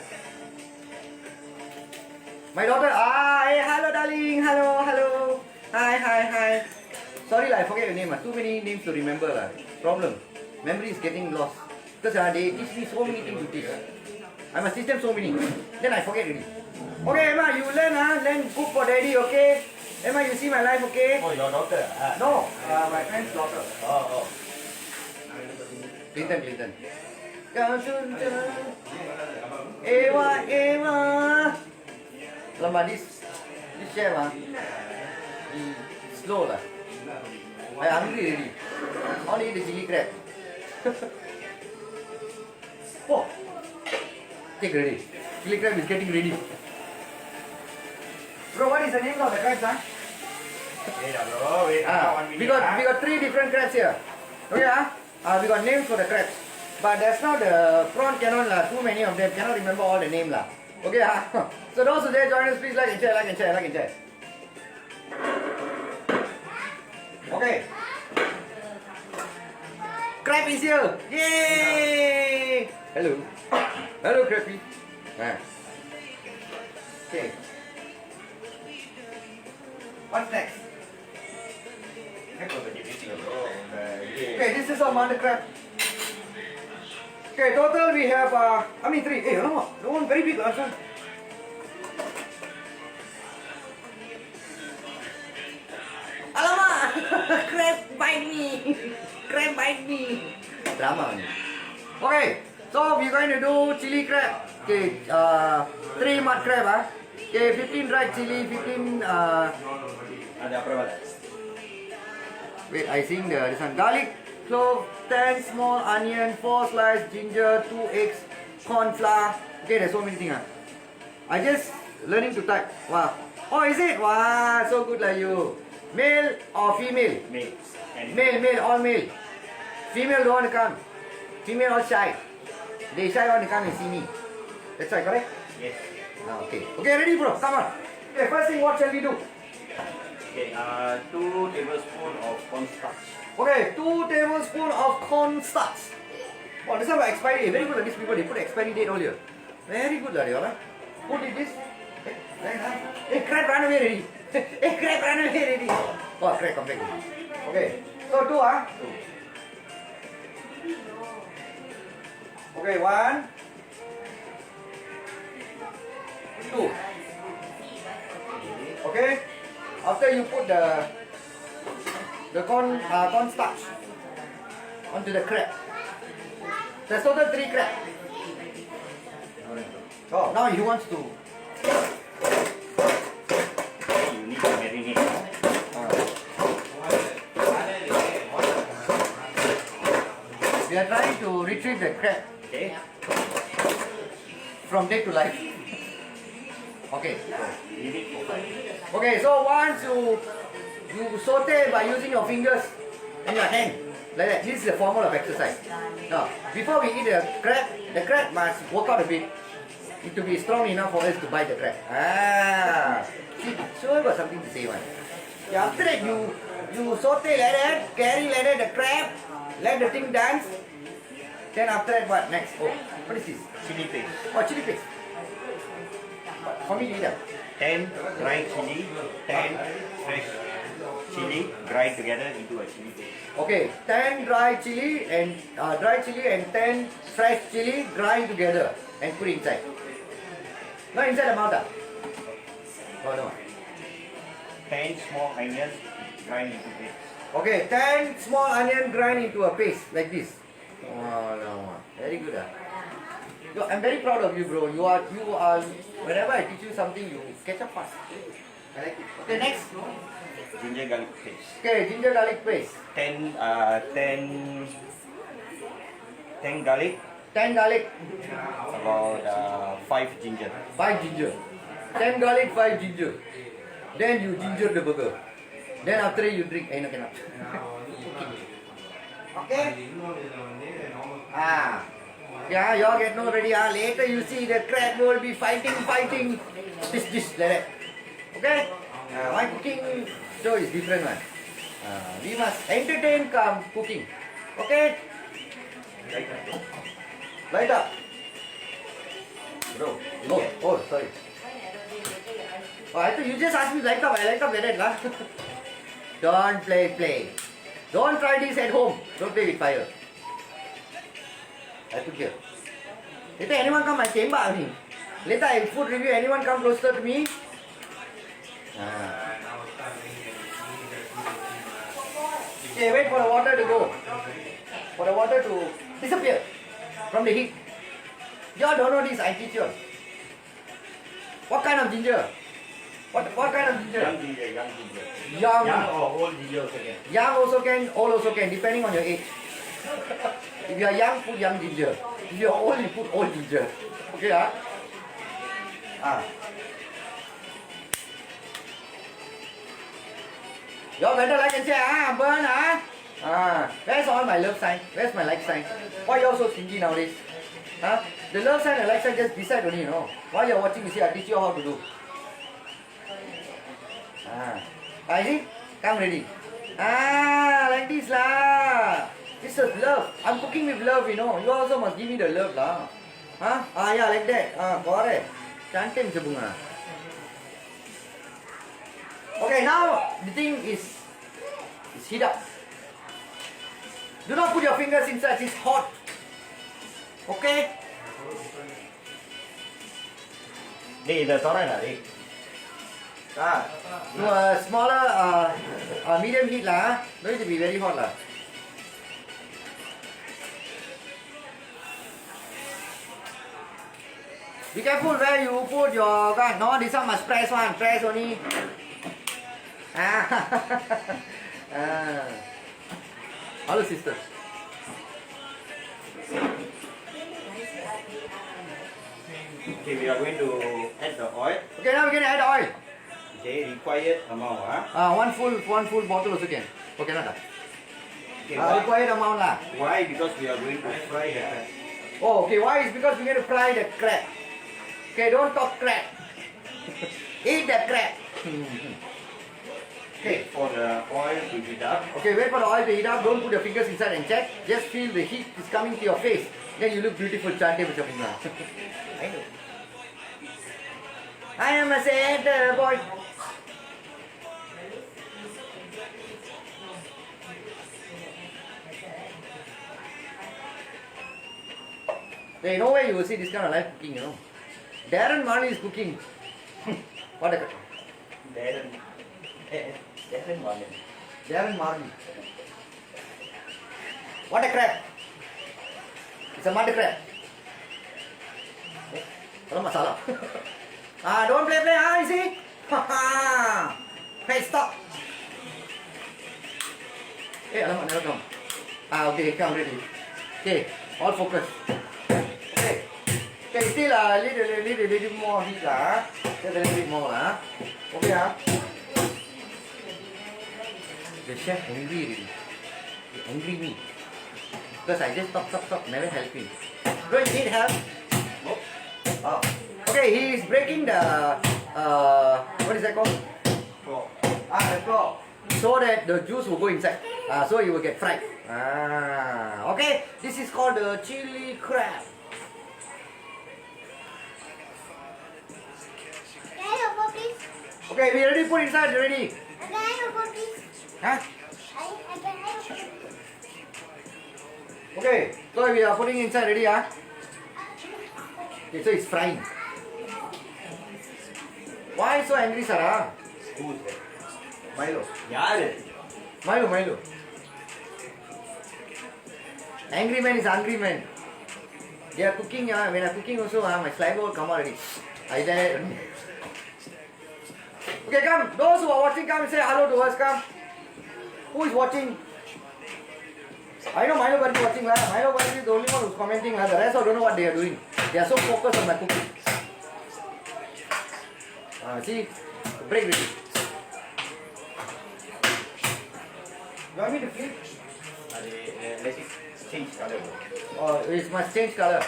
My daughter. Hey, hello darling. Hello. Hi. Sorry I forget your name. Too many names to remember. Problem. Memory is getting lost. Because they teach me so many things to teach. I must teach them so many. Then I forget already. Okay, Emma, you learn cook for daddy, okay? Emma, you see my life, okay? Oh, your daughter? No, my friend's daughter. Oh. Clinton. Eva. Lama, this chef, he slow lah. I hungry already. I want to eat the chili crab. Oh, take ready. Chili crab is getting ready. Bro, what is the name of the crabs, huh? Wait, We got 3 different crabs here. Okay, we got names for the crabs. But there's not the prawn cannot too many of them. Cannot remember all the name lah. Okay, so those who there join us, please like and share. Okay. Crab is here. Yay! Hello, Crappy. Okay. What's next? Okay, this is our mother crab. Okay, total we have 3. Hey, no one very big son. Alamak! Crab bite me. Drama. Okay, so we're going to do chili crab. Okay, 3 mud crab. Okay, 15 dried chili, 15 wait, I think this one. Garlic, clove, 10 small onion, 4 sliced ginger, 2 eggs, corn flour. Okay, there's so many things. I just learning to type. Wow. Oh, is it? Wow, so good like you. Male or female? Male. Male, all male. Female don't want to come. Female all shy. They shy want to come and see me. That's right, correct? Yes. Okay. Okay, ready bro? Come on. Okay, first thing, what shall we do? Okay, 2 tablespoons of cornstarch. Okay, 2 tablespoons of cornstarch. Oh, this one expiry date. Very good. These people, they put expiry date all here. Very good, they all. Who did this? Hey, crab ran away already. Hey, crab ran away already. Oh, crab, come back. Okay, so 2, 2. Okay, 1, 2. Okay. After you put the cornstarch onto the crab. There's total 3 crab. Oh, now he wants to. You need to marinate. We are trying to retrieve the crab. Okay. From dead to life. Okay. Leave it for 5 Okay, so once you saute by using your fingers and your hand, like that. This is the formula of exercise. Now, before we eat the crab must work out a bit. Need to be strong enough for us to bite the crab. See, sure got something to say one. Yeah, after that you saute like that, carry like that the crab, let the thing dance. Then after that what next? Oh, what is this? chili paste. Oh, chili paste. For me, eat 10 dried chili, 10 fresh chili grind together into a chili paste. Okay, 10 dry chili and 10 fresh chili grind together and put inside. Not inside the mouth. Oh no. 10 small onions grind into paste. Okay, 10 small onion grind into a paste like this. Oh no, very good. I'm very proud of you, bro. You are. Whenever I teach you something, you catch up fast. I like it. Okay, next. Ginger garlic paste. Okay, ginger garlic paste. 10 garlic, 10 garlic, about 5 ginger. 5 ginger. 10 garlic, 5 ginger. Then you ginger the burger. Then after you drink. No, cannot. Okay? Yeah, you all get no ready. Later you see the crab will be fighting. This, like that. Okay? My cooking show is different one. We must entertain cooking. Okay? Light up. Bro. Oh, sorry. Oh, I thought you just asked me light up. I light up like that, lah. Don't play. Don't try this at home. Don't play with fire. I put here. Later anyone come, I tembak me. Later I food review, anyone come closer to me. Okay, wait for the water to go. For the water to disappear from the heat. You all don't know this, I teach you all. What kind of ginger? What kind of ginger? Young ginger. Young. Young or old ginger also can. Young also can, old also can, depending on your age. If you are young, put young ginger. If you are old, you put old ginger. Okay, You all better like and say, burn, where's all my love sign? Where's my like sign? Why you all so stingy nowadays? The love sign and like sign just decide only, you know. While you are watching, you see, I teach you how to do. I see? Come ready. Like this lah. This is love. I'm cooking with love, you know. You also must give me the love lah. Yeah, like that. Correct. Cantik macam bunga. Okay, now the thing is heat up. Do not put your fingers inside. It's hot. Okay? Ni dah soran lah, ni. To a smaller, medium heat lah. Don't need to be very hot lah. Be careful where you put your gun. No, this one must press one. Press only. Hello, sister. Okay, we are going to add the oil. Okay, now we're going to add oil. Okay, required amount. One full bottle also can. Okay, not that. Okay, why? Required amount lah. Why? Because we are going to fry the crab. Oh, okay. Why? Is because we're going to fry the crab. Okay, don't talk crab. Eat the crab. Okay, for the oil to heat up. Okay, wait for the oil to heat up. Don't put your fingers inside and check. Just feel the heat is coming to your face. Then you look beautiful. Cantik macam bunga. I know. I am a sad boy. There is no way you will see this kind of live cooking, you know. Darren Marley is cooking. What a... Darren Marley. Darren Marley. What a crab. It's a mud crab. Kalau masalah. Don't play, you see? Hey, stop. Hey, alamak, never come. Okay, come ready. Okay, all focus. Okay, still a little more heat lah. Just a little bit more lah. Okay The chef angry already. He angry me. Because I just stop, never help him. Bro, you need help? Oh. Okay, he is breaking the what is that called? Claw. The claw. So that the juice will go inside. So it will get fried. Okay, this is called the chili crab. Can I open please? Okay, we already put inside already. Can I open please? Huh? I can Okay, so we are putting inside ready, huh? Okay, so it's frying. Why so angry, Sarah? Who's that? Milo. யாரு? Milo. Angry man is hungry man. They are cooking, when I'm cooking also, my saliva will come out already. I there. Okay, come. Those who are watching, come and say hello to us, come. Who is watching? I know Milo Bharti watching. Milo Bharti is the only one who's commenting. The rest I don't know what they are doing. They are so focused on my cooking. See? Break ready. You want me to flip? Let it change color. Oh, it must change color.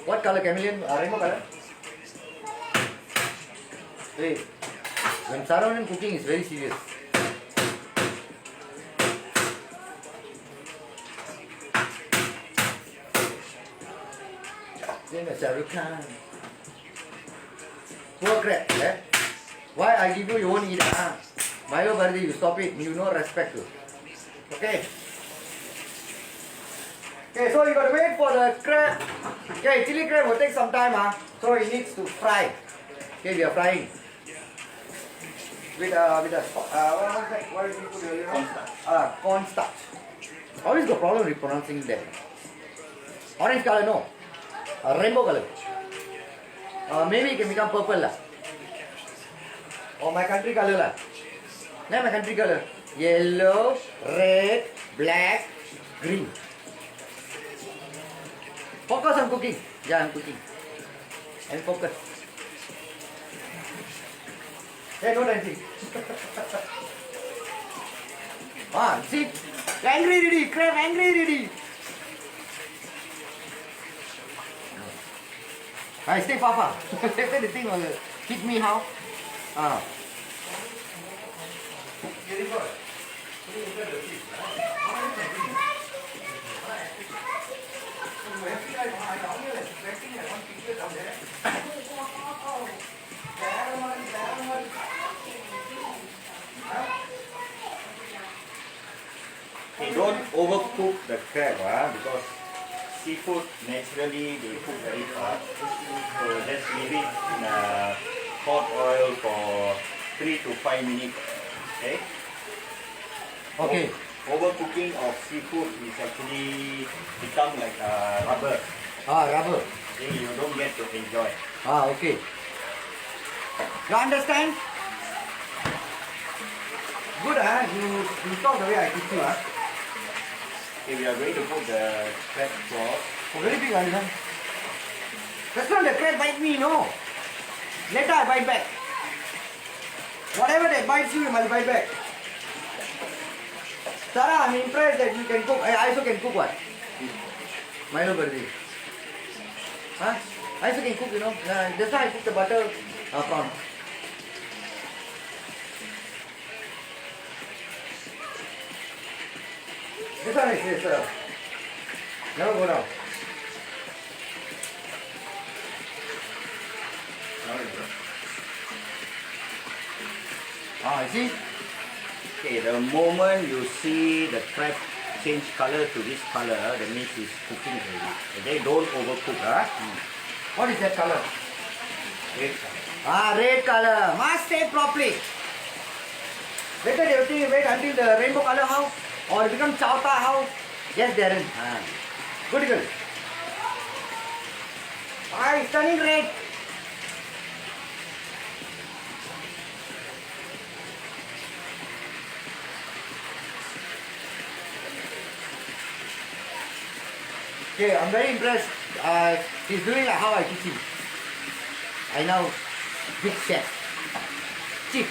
What color? Chameleon? Rainbow color? Hey, when Saravana cooking is very serious. Then the Shahrukh Khan. Poor crap, eh? Why I give you, you won't eat, ah? Milo Bharti, you stop it. You no respect to. Okay? Okay, so you got to wait for the crab. Okay, chili crab will take some time, so it needs to fry. Okay, we are frying with what do you put here? Cornstarch. Always got problem with pronouncing that. Orange color, no. Rainbow color. Maybe it can become purple lah. Or my country color lah. Now my country color. Yellow, red, black, green. Focus on cooking. Yeah, I'm cooking. And focus. Hey, no dancing. See? Angry ready. Crab angry ready. I stay far. Later the thing will hit me how? Hey, don't overcook the crab, because seafood naturally they cook very fast. So just leave it in a hot oil for 3 to 5 minutes. Okay? Okay. Overcooking of seafood is actually become like rubber. Rubber. Then you don't get to enjoy. Okay. You understand? Good, you talk the way I teach you, Okay, we are going to put the crab sauce. Oh, very big, that's not the crab bite me, no. Later I bite back. Whatever that bites you must bite back. Sarah, I'm impressed that you can cook. I also can cook what? Milo Bharti. I also can cook, that's why I cook the butter prawn. This one is this, never go down. You see? Okay, the moment you see the crab change color to this color, that means it's cooking already. Okay, don't overcook. What is that color? Red color. Red color. Must stay properly. Later they will think, wait until the rainbow color how? Or it becomes chowta how? Yes, Darren. Good girl. It's turning red. Okay, I'm very impressed. He's doing like how I teach him. I know, big chef. Chief.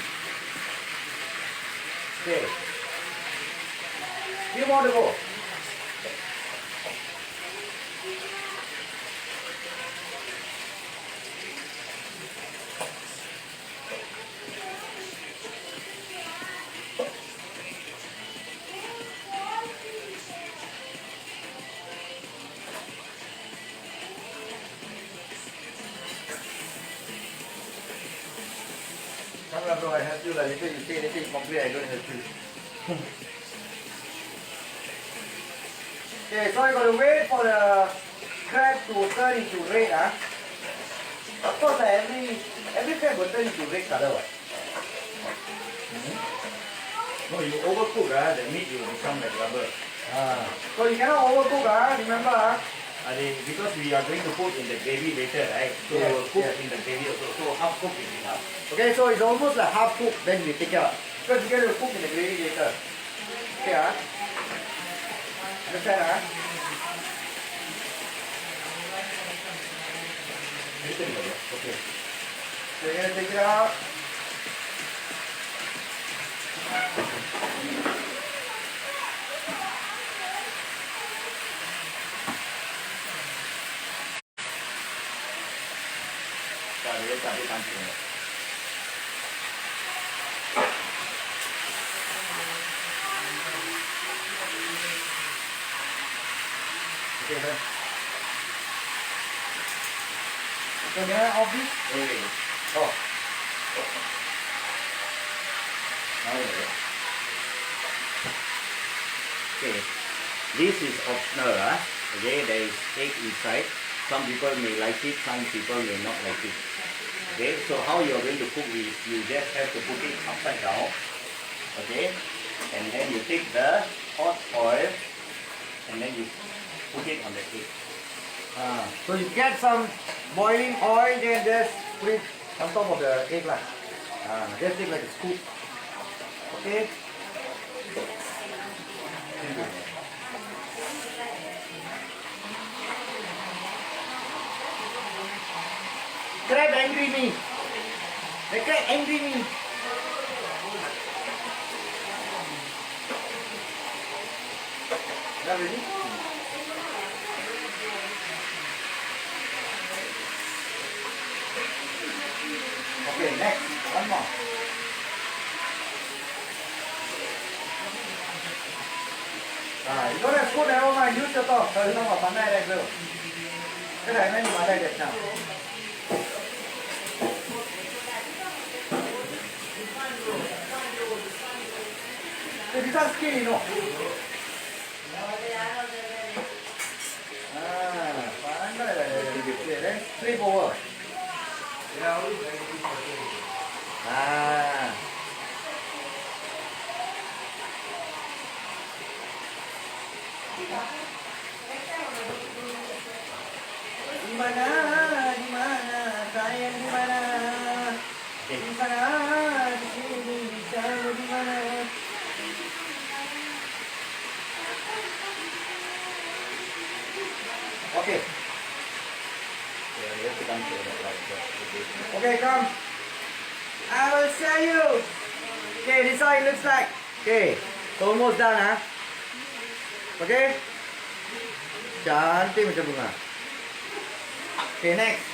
Okay. You want to go? Come on, bro, I help you. Later you say anything complain, I don't help you. Okay, so you gotta wait for the crab to turn into red, huh? Of course, every crab will turn into red color, what? No, you overcook, the meat will become like rubber. So you cannot overcook, remember, Because we are going to put in the gravy later, right? So Yes, we'll cook yes. in the gravy also. So half cook is enough. Okay, so it's almost like half cooked, then we take it out. Because you get to cook in the gravy later. Okay, Understand, Okay. So you're gonna take it out. Dia tak boleh pancing. Okay, then. So may I off this? Oh. Okay, this is optional, Okay, there is egg inside. Some people may like it, some people may not like it. Okay, so how you are going to cook is you just have to put it upside down. Okay, and then you take the hot oil and then you put it on the egg. So you get some boiling oil, then just put it on top of the egg lah. Just take like a scoop. Okay. Crab angry me. The crab angry me. That ready? Okay, next. One more. You don't have food, never mind. Use your top. Thời không ở phần này đẹp rồi. Cái này nó nhìn vào đây đẹp nào. This is skinny, no? Then flip over. Di mana, sayang di mana? Di sana, di sini, jauh di mana? Okay. Okay, come. I will show you. Okay, this is how it looks like. Okay, it's almost done, Okay. Cantik macam bunga. Okay, next.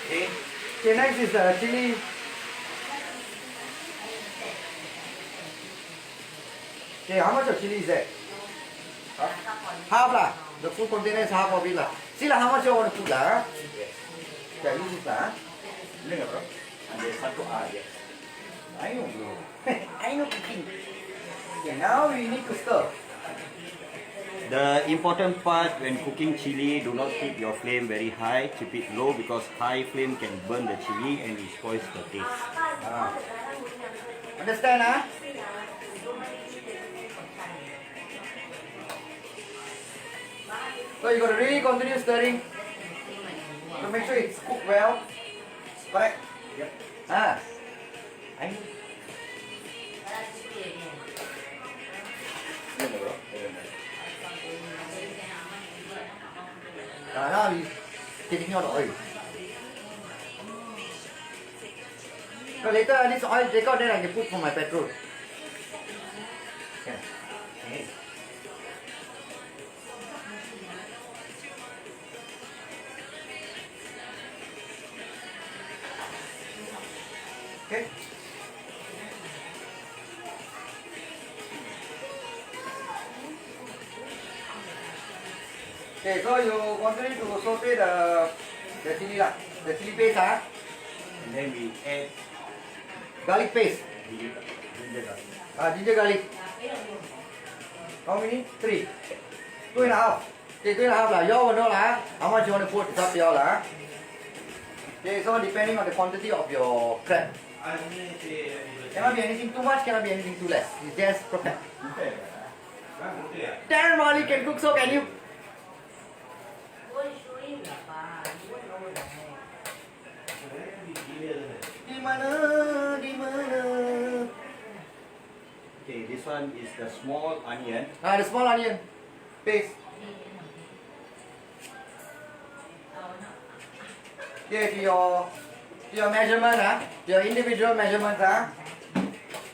Okay, next is chili. Okay, how much of chili is that? Half lah. The food container is half of it lah. See lah, how much you want to put lah? Okay, use this lah. Boleh nggak bro? Ada satu aja. I know bro. I know cooking. Okay, now we need to stir. The important part when cooking chili, do not keep your flame very high. Keep it low because high flame can burn the chili and it spoils the taste. Understand, So you got to really continue stirring to make sure it's cooked well. Correct? Yep. I know. Boleh nggak bro? Now he's taking out the oil. So later this oil take out, then I can put for my petrol. Okay. Okay. Okay, so you continue to saute the chili lah, the chili paste And then we add garlic paste. ginger garlic. Ginger garlic. How many? 3. 2.5. Okay, 2.5 lah. Y'all will know lah. How much you want to put? It's up to y'all lah. Okay, so depending on the quantity of your crab. Cannot be anything too much, cannot be anything too less. It's just perfect. Darren Marley can cook, so can you? Di mana? Okay, this one is the small onion. The small onion paste. Okay, to your measurement, your individual measurements,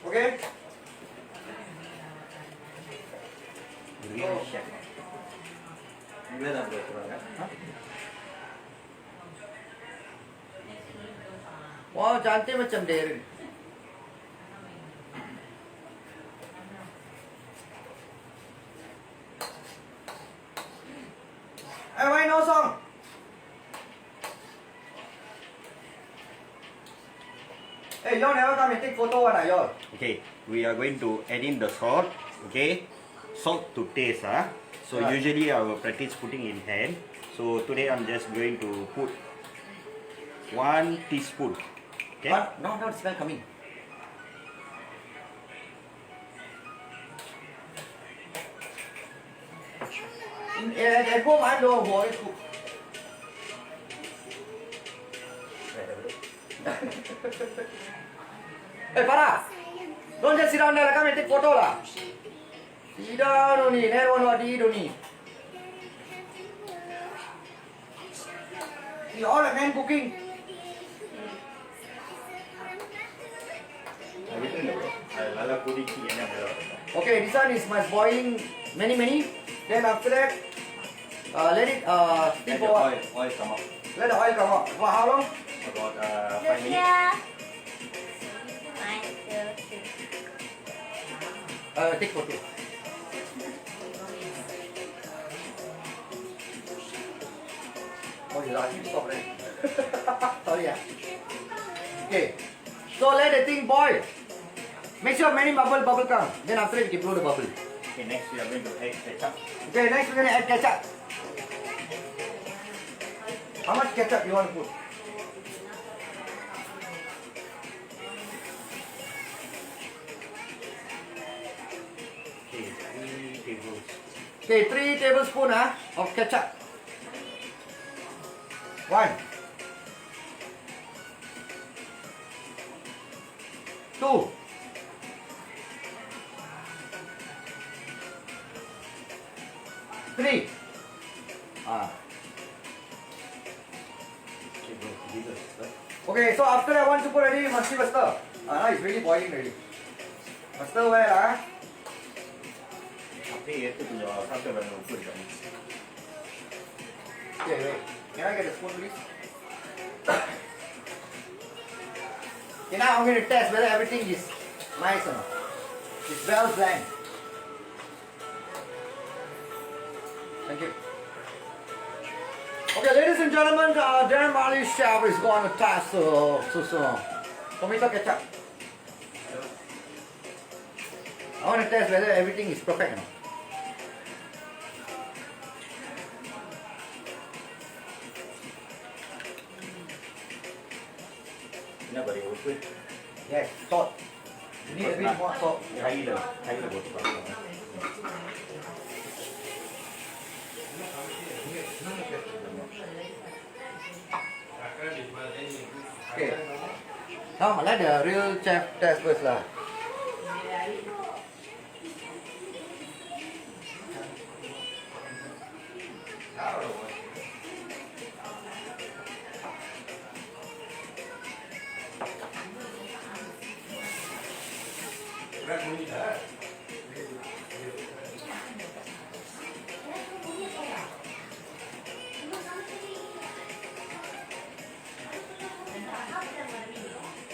okay. Green chef. Gula dah boleh kurang kan? Wow, cantik macam Darren. Why no song? Hey, y'all never come and take photo one, y'all. Okay, we are going to add in the salt. Okay, salt to taste. So Right. usually I will practice putting in hand. So today I'm just going to put 1 teaspoon. Okay. What? No, the smell coming. At home, I'm the one who always cook. Hey, Farah, don't just sit down there. Come and take photo lah. Sit down only. Never want to eat only. You all a man cooking. Lala puri ki enak belum. Okay, this one is must boiling many. Then after that, let it steam Let for the what? oil come up. Let the oil come out. For how long? About 5 Look minutes. here. 1, 2, 3. Take photo. Oh, you actually stop right? Sorry, Okay. So let the thing boil. Make sure many bubble come. Then after that, you can blow the bubble. Okay, next we are going to add ketchup. Okay, next we're gonna add ketchup. How much ketchup you want to put? Okay, 3 tablespoons. Okay, 3 tablespoons of ketchup. 1, 2, 3. Okay, bro, give us, Okay, so after that, once you put ready, you must give a stir. Now it's really boiling ready. Must stir well, Tapi itu punya sampai baru ukur kan. Okay, wait. Can I get a spoon, please? Okay, now I'm going to test whether everything is nice or not. It's well blend. Thank you. Okay, ladies and gentlemen, Darren Marley's chef is going to test tomato ketchup. I want to test whether everything is perfect or not. Ini baru ukur. Yes, salt. You need a bit more salt. Hai lah botol. Okay. Now let the real chef test first lah.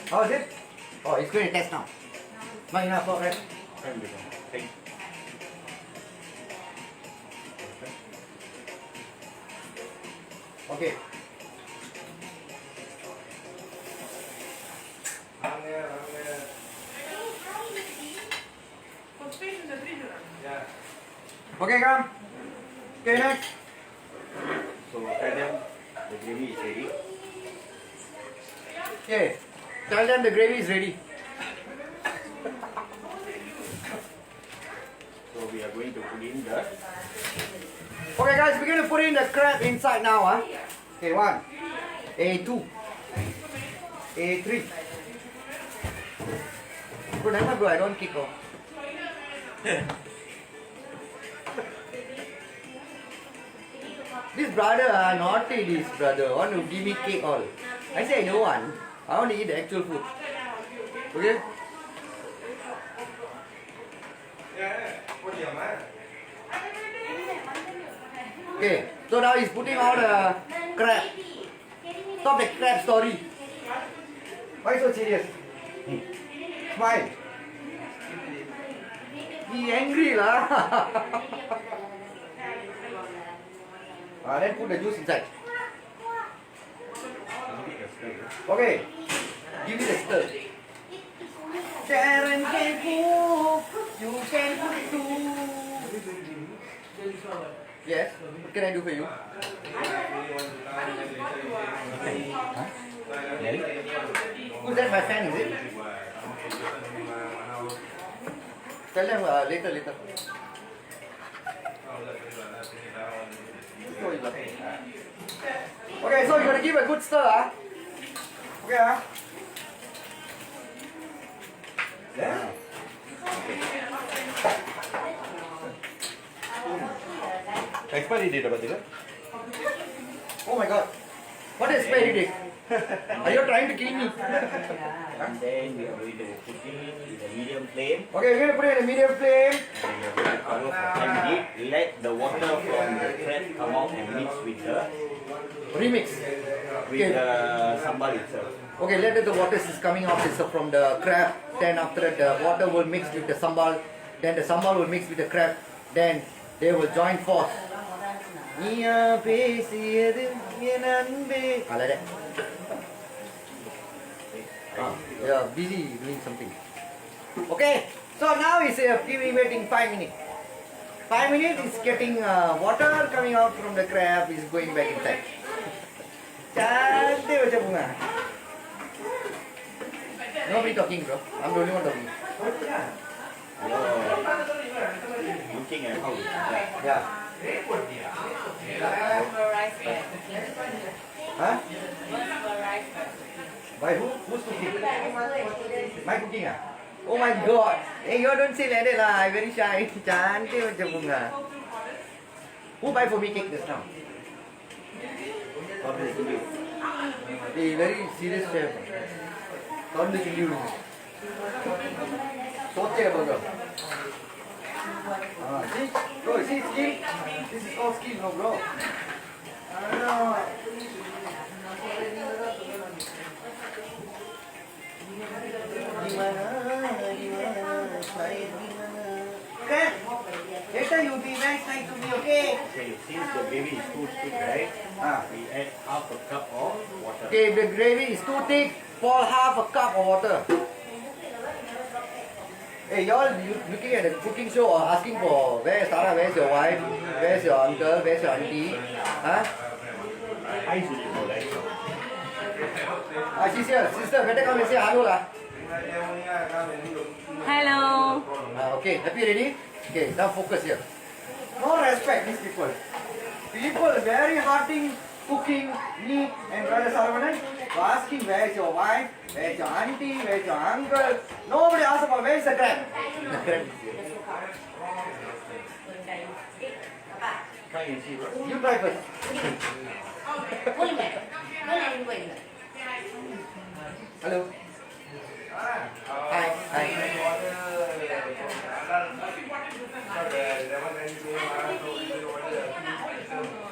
How is it? Oh, it's going to test now. Not enough salt, right? Okay. Okay, come. Okay, next. So tell them the gravy is ready. Okay, tell them the gravy is ready. So we are going to put in the Okay, guys, we're going to put in the crab inside now. Huh? Okay, 1, A2, A3. Bro, never bro, I don't kick off. This brother, naughty this brother, want to give me cake all. I say I don't want. I want to eat the actual food. Okay? Okay, so now he's putting out the crab. Stop the crab story. Why so serious? Smile. He angry lah. Then put the juice inside. Okay. Give me the stir. Sharon can cook. You can cook too. Yes. What can I do for you? Who's that? My fan, is it? Tell them later. Okay, so you're gonna give a good stir, huh? Okay, huh? Yeah. expiry date about it. Oh my god. What is expiry date? Are you trying to kill me? And then we are going to put it in the medium flame. Okay, we're gonna put it in a medium flame. And we are going to cover for 10 minutes. Let the water from the crab come out and mix with the Remix. sambal itself. Okay, later the water is coming out is from the crab. Then after that the water will mix with the sambal. Then the sambal will mix with the crab. Then they will join force. Like that. Yeah, busy doing something. Okay, so now it's waiting 5 minutes. 5 minutes is getting water coming out from the crab is going back inside. Cantik macam bunga. Nobody talking, bro. I'm the only one talking. Looking at how it's done. Yeah. Huh? By who? Who's cooking? My cooking, ah? Oh my god. Hey, you don't say like that lah. I'm very shy. Cantik macam bunga. Who buy for me cake just now? Hey, very serious chef. Don't listen to you. Sote burger. See? Bro, see skill? This is all skill, no bro. Okay. Later you'll be nice to me, okay? Okay, since the gravy is too thick, right? We add half a cup of water. Okay, if the gravy is too thick, pour half a cup of water. Hey, y'all looking at the cooking show or asking for where's Sarah, where's your wife, where's your uncle, where's your auntie? Huh? I should know, right? She's here. Sister, better come and say hello lah. Hello. Okay, happy ready? Okay, now focus here. No respect these people. People very hearting, cooking, me and brother Saravanan. Asking where's your wife, where's your auntie, where's your uncle. Nobody asks about where's the crab. The crab is here. Try and see, bro. You try first. Hello. Hi. Hi.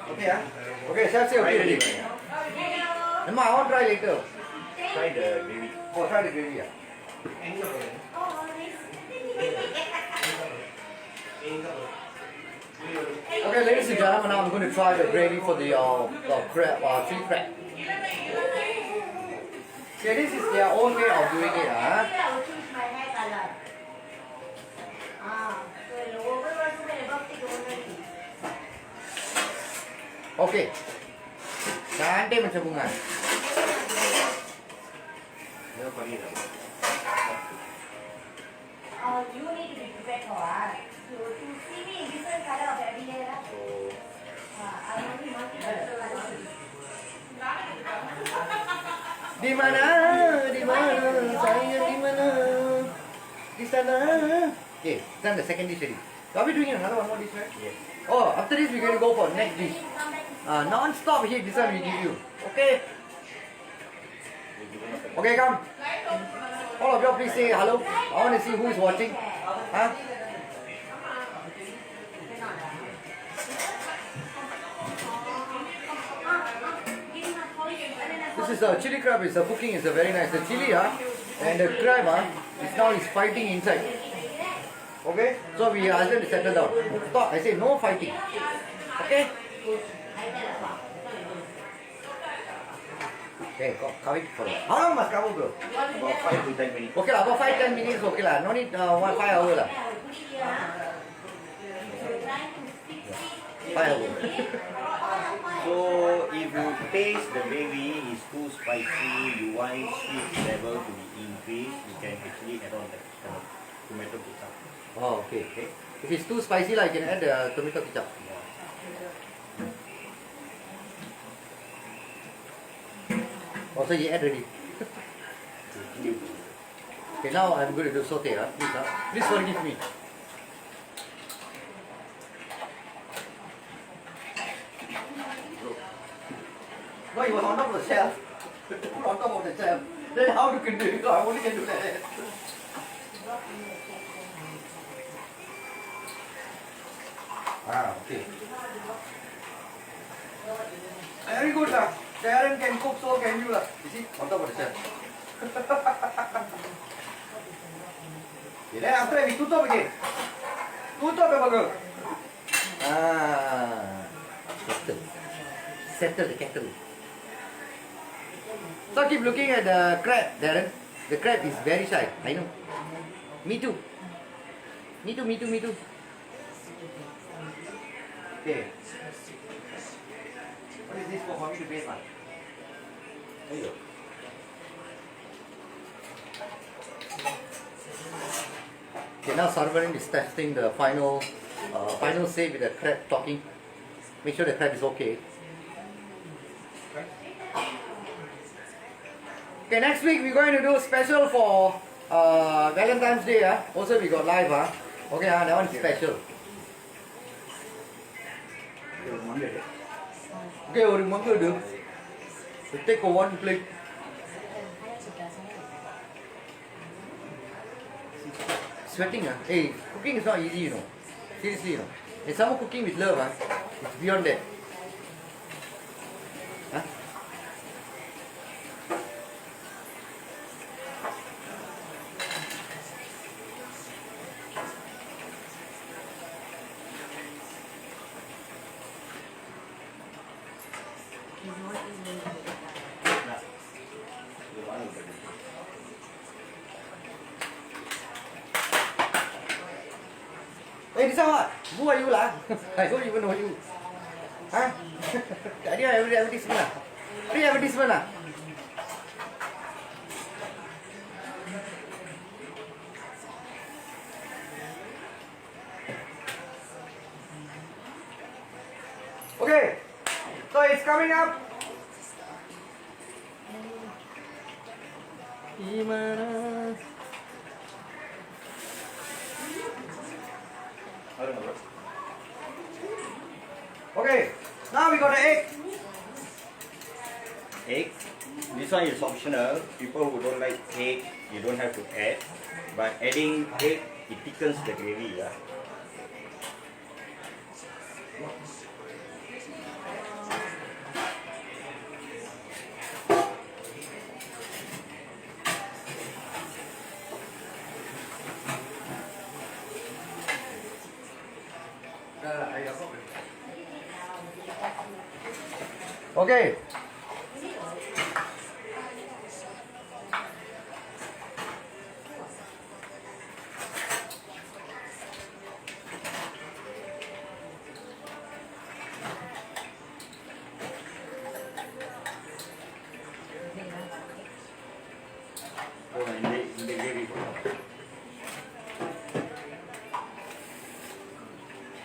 Okay, okay, chef say okay ready. Emma, I want to try later. Try the gravy. Oh, try the gravy. Okay, ladies and gentlemen, now I'm going to try the gravy for the crab, tree crab. See, this is their own way of doing it. okey. Cantik macam bunga. Dia panggil apa? You need to be prepared for to see me in different color of every day. So, I only multicultural color. Di mana sayang di mana? Di sana. Okay, done the second dish already. So are we doing another one more dish, right? yes. Oh, after this we're going to go for next dish. Non-stop heat, this one we give you. Okay? Okay, come. All of you please say hello. I want to see who is watching. Huh? This is a chili crab. It's a cooking. It's a very nice. The chili, and the crab, is now is fighting inside. Okay? So we ask them to settle down. Stop. I say no fighting. Okay? Okay, cover it for how long must cover, bro? About 5 to 10 minutes. Okay lah, about 5-10 minutes okay lah. No need 5 hours lah. 5 hours. So if you taste the gravy is too spicy, you want sweet level to be increased, you can actually add on the tomato ketchup. Oh, okay. If it's too spicy lah, you can add the tomato ketchup. Also, you add already. Okay, now I'm going to do saute. Please, please forgive me. No, he was on top of the shelf. Put on top of the shelf. Then how you can do it? I only can do that. Okay. Very good lah. Darren can cook, so can you lah. You see, on top of the shelf. Okay, then after that we tutup again. Tutup the burger. Settle the kettle. So keep looking at the crab, Darren. The crab is very shy. I know. Me too. Me too. Okay. What is this for me to taste like? There you go. Okay, now Sarvarin is testing the final say with the crab talking. Make sure the crab is okay. Okay, next week we're going to do special for Valentine's Day. Also we got live. Okay, that one is special. Okay, ஒரு மங்கு do. We take for one plate. Sweating, hey, cooking is not easy, you know. Seriously, you know. And someone cooking with love, it's beyond that. Huh? Hey, this is what? Who are you lah? I don't even know you. Huh? Tadi advertisement lah. Free advertisement lah. Okay, so it's coming up. Gimana? Okay, now we got the egg. Egg. This one is optional. People who don't like egg, you don't have to add. But adding egg, it thickens the gravy. Okay.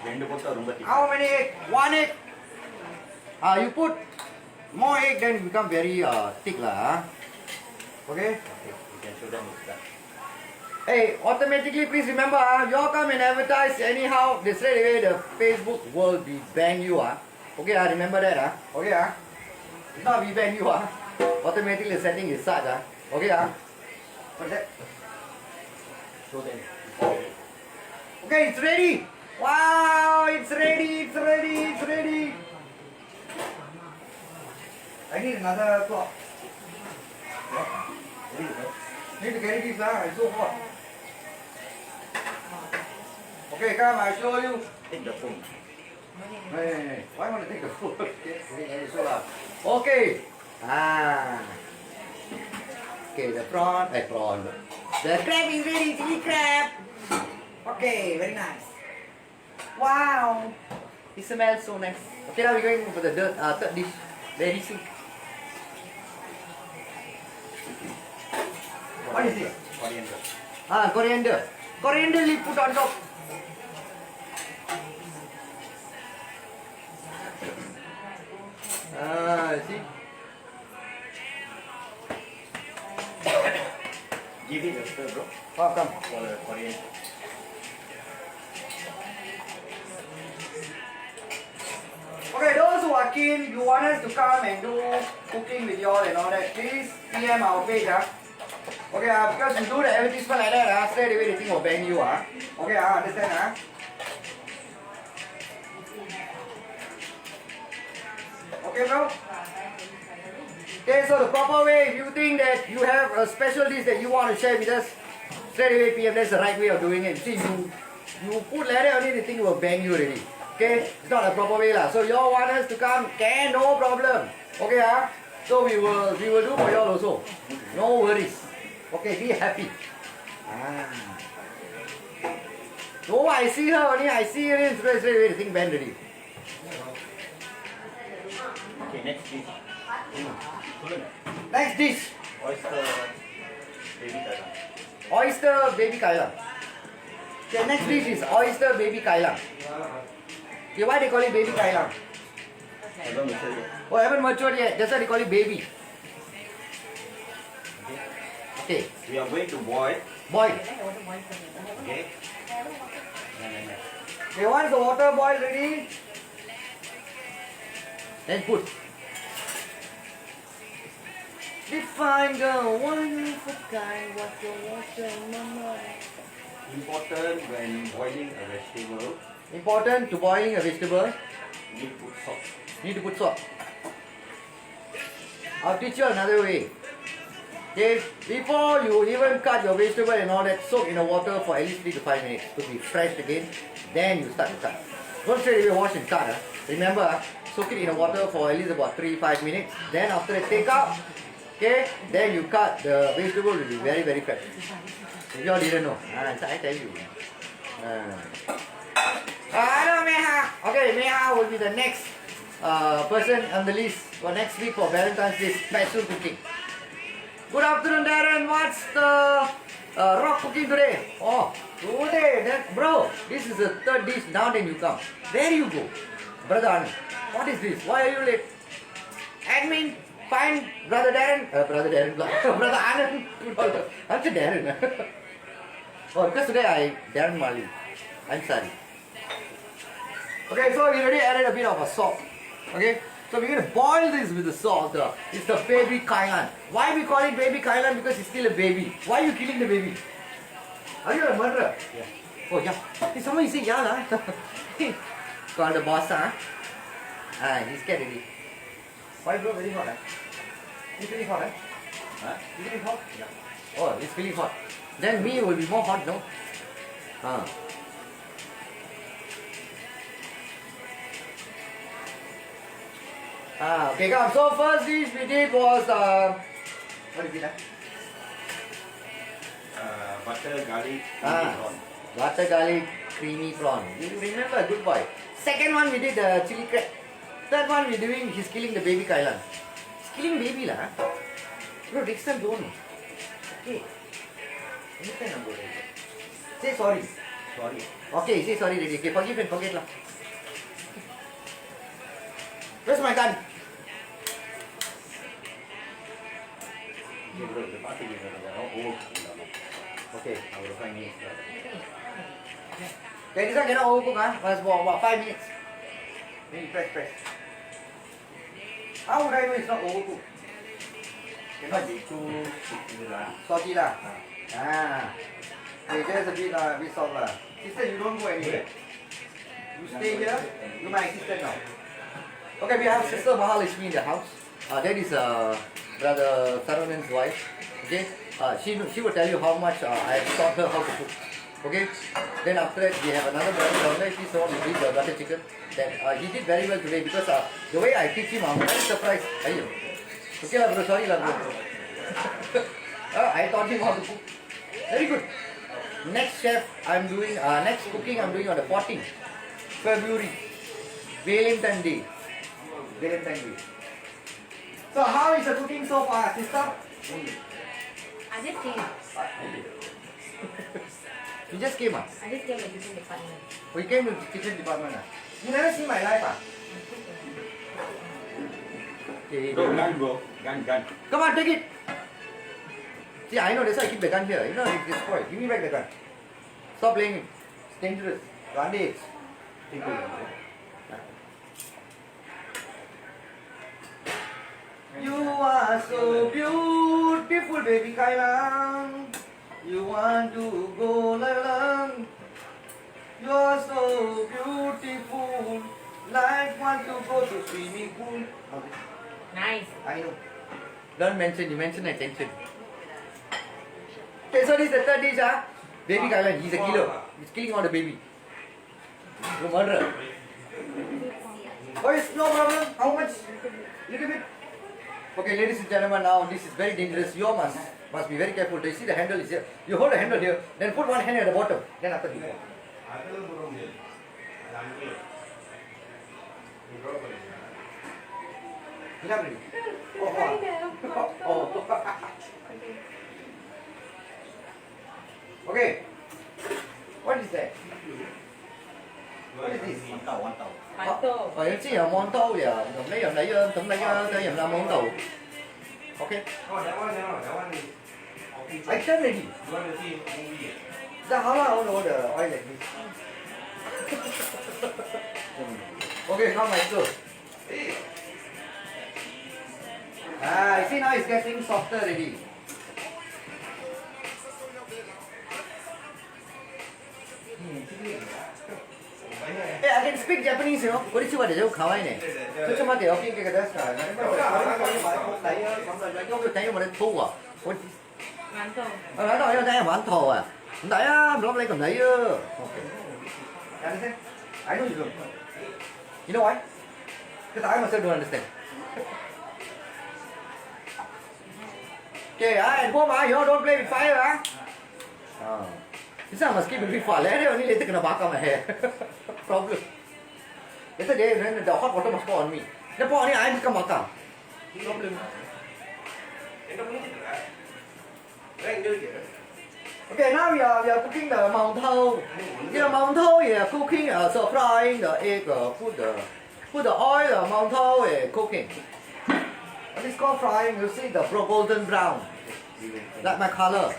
ரெண்டு போட்டா ரொம்ப thick. How many egg? One egg. You put more egg, then it become very thick lah. Okay. Okay, you can show them it's done. Hey, automatically please remember, you all come and advertise anyhow. They straight away the Facebook will be ban you Okay, remember that Okay It's not we ban you Automatically the setting is such Okay But that. Show them. Okay, it's ready. Wow, it's ready, it's ready, it's ready. I need another cloth. Need to carry this it's so hot. Okay, come, I'll show you. Take the phone. Hey, why want to take the food? Okay. Okay, the prawn. The crab is ready, chili crab. Okay, very nice. Wow, it smells so nice. Okay, now we're going for the third dish. Very soon. What is this? Coriander. Coriander. Coriander leaf put on top. See? Give it a stir, bro. Oh, come. For the coriander. Okay, those who are keen, you want us to come and do cooking with you all and all that, please PM our page Okay, because you do the advertisement like that straight away the thing will ban you Okay, understand Okay, bro? Okay, so the proper way, if you think that you have a special dish that you want to share with us, straight away PM, that's the right way of doing it. See, you put like that, only the thing will ban you already. Okay, it's not a proper way lah. So you all want us to come, can, no problem. Okay so we will do for you all also. No worries. Okay, be happy. No, I see her only. I see her in straight away the thing banned already. Okay, next dish. Next dish. Oyster baby kailan. Oyster baby kailan. Okay, next dish is oyster baby kailan. Okay, why they call it baby kailan? Haven't matured yet. Oh, haven't matured yet. That's why they call it baby. Okay, We are going to boil. boil. Okay. Okay, once the water boils ready, then put. Define the wonderful kind, what the water, mama. Important when boiling a vegetable, Important to boiling a vegetable, you need to put salt. need to put salt. I'll teach you another way. Okay, before you even cut your vegetable and all that, soak in the water for at least 3 to 5 minutes to be fresh again. Then you start to cut. Don't straight away wash and cut. Remember, soak it in the water for at least about 3-5 minutes. Then after that, take out. Okay, then you cut. The vegetable will be very, very fresh. If you all didn't know, I tell you. Hello, Meha. Okay, Meha will be the next person on the list for next week for Valentine's Day special cooking. Good afternoon, Darren. What's the rock cooking today? Oh, today, bro, this is the third dish. Now then you come. There you go. Brother Anand, what is this? Why are you late? Admin, find Brother Darren. Brother Anand. I'm Darren. Oh, because today I Darren Mali. I'm sorry. Okay, so we already added a bit of a salt. Okay, so we're going to boil this with the salt. It's the baby kailan. Why we call it baby kailan? Because it's still a baby. Why are you killing the baby? Are you a murderer? Yeah. Oh, yeah. Hey, someone say yeah, lah. Call the boss, he's scared already. Why, bro? Very hot, It's feeling hot, Huh? You feeling hot? Yeah. Oh, it's feeling hot. Then me will be more hot, no? Okay, come. So first dish we did was what is it? Butter, garlic, Ah. prawn. Butter garlic creamy prawn. You remember, good boy. Second one we did the chili crab. Third one we're doing, he's killing the baby kailan. He's killing baby lah. Bro, next time don't. Okay. Anytime I'm going. Say sorry. sorry. Okay, say sorry already. Okay, forgive and forget lah. Where's my gun? Okay, bro, the party is okay, I will find it. Okay, this one cannot overcook, huh? Must about 5 minutes. Then you press. How would I know it's not overcooked? Cannot be too Salty lah. Ah. Okay, just a bit salt lah. Sister, you don't go anywhere. You stay here. You're my assistant now. Okay, we have Sister Mahalakshmi in the house. That is Brother Saranan's wife. Okay. She will tell you how much I have taught her how to cook. Okay. Then after that, we have another brother down there. He's the one who did the butter chicken. Then he did very well today because the way I teach him, I'm very surprised. Ayyo. Okay lah bro, sorry lah bro. I taught him how to cook. Very good. Next cooking I'm doing on the 14th February. Valentine Day. So how is the cooking so far, sister? I just came. You just came I just came to the kitchen department. We came to the kitchen department You never see my life Okay. Bro, gun, bro. Gun. Come on, take it. See, I know, that's why I keep the gun here. You know, it's spoiled. Give me back the gun. Stop playing it. It's dangerous. Bandage. Take it. You are so beautiful, baby Kailang. You want to go lang. You are so beautiful, like want to go to swimming pool. Nice. I know. Don't mention, you mention attention. Okay, so this is the third dish, Baby Kailan, he's a killer. He's killing all the baby. He's a murderer. Oh, it's no problem. How much? Little bit. Okay, ladies and gentlemen, now this is very dangerous. You must be very careful. Do you see the handle is here? You hold the handle here, then put one hand at the bottom. Then after you go. Enough already. Oh. Okay. What is that? What is this? One tau. Em chỉ là món tàu vậy, tổng lấy là món tàu. Okay. I tell already. How long I the oil like this? Okay, now my turn. You see now it's getting softer already. Hey, I can speak Japanese, you know. Konnichiwa de jo kawaii ne.ちょっと待ってよ、聞いてください。睇我哋粗啊，我睇到有睇玩圖啊，唔睇啊，唔攞你咁睇啊。Understand? I know you don't. You know why? Because I myself don't understand. Okay, and Poma, you don't play with fire, This one must keep it before. Only later kena bakar my hair. Problem. Yesterday, when the hot water must pour on me. The pour on me, I become bakar. Problem. Okay, now we are cooking the Mao Tao. Yeah, Mao Tao, cooking, so frying the egg, put the oil, Mao Tao, cooking. What is called frying? You see the golden brown. Like my color.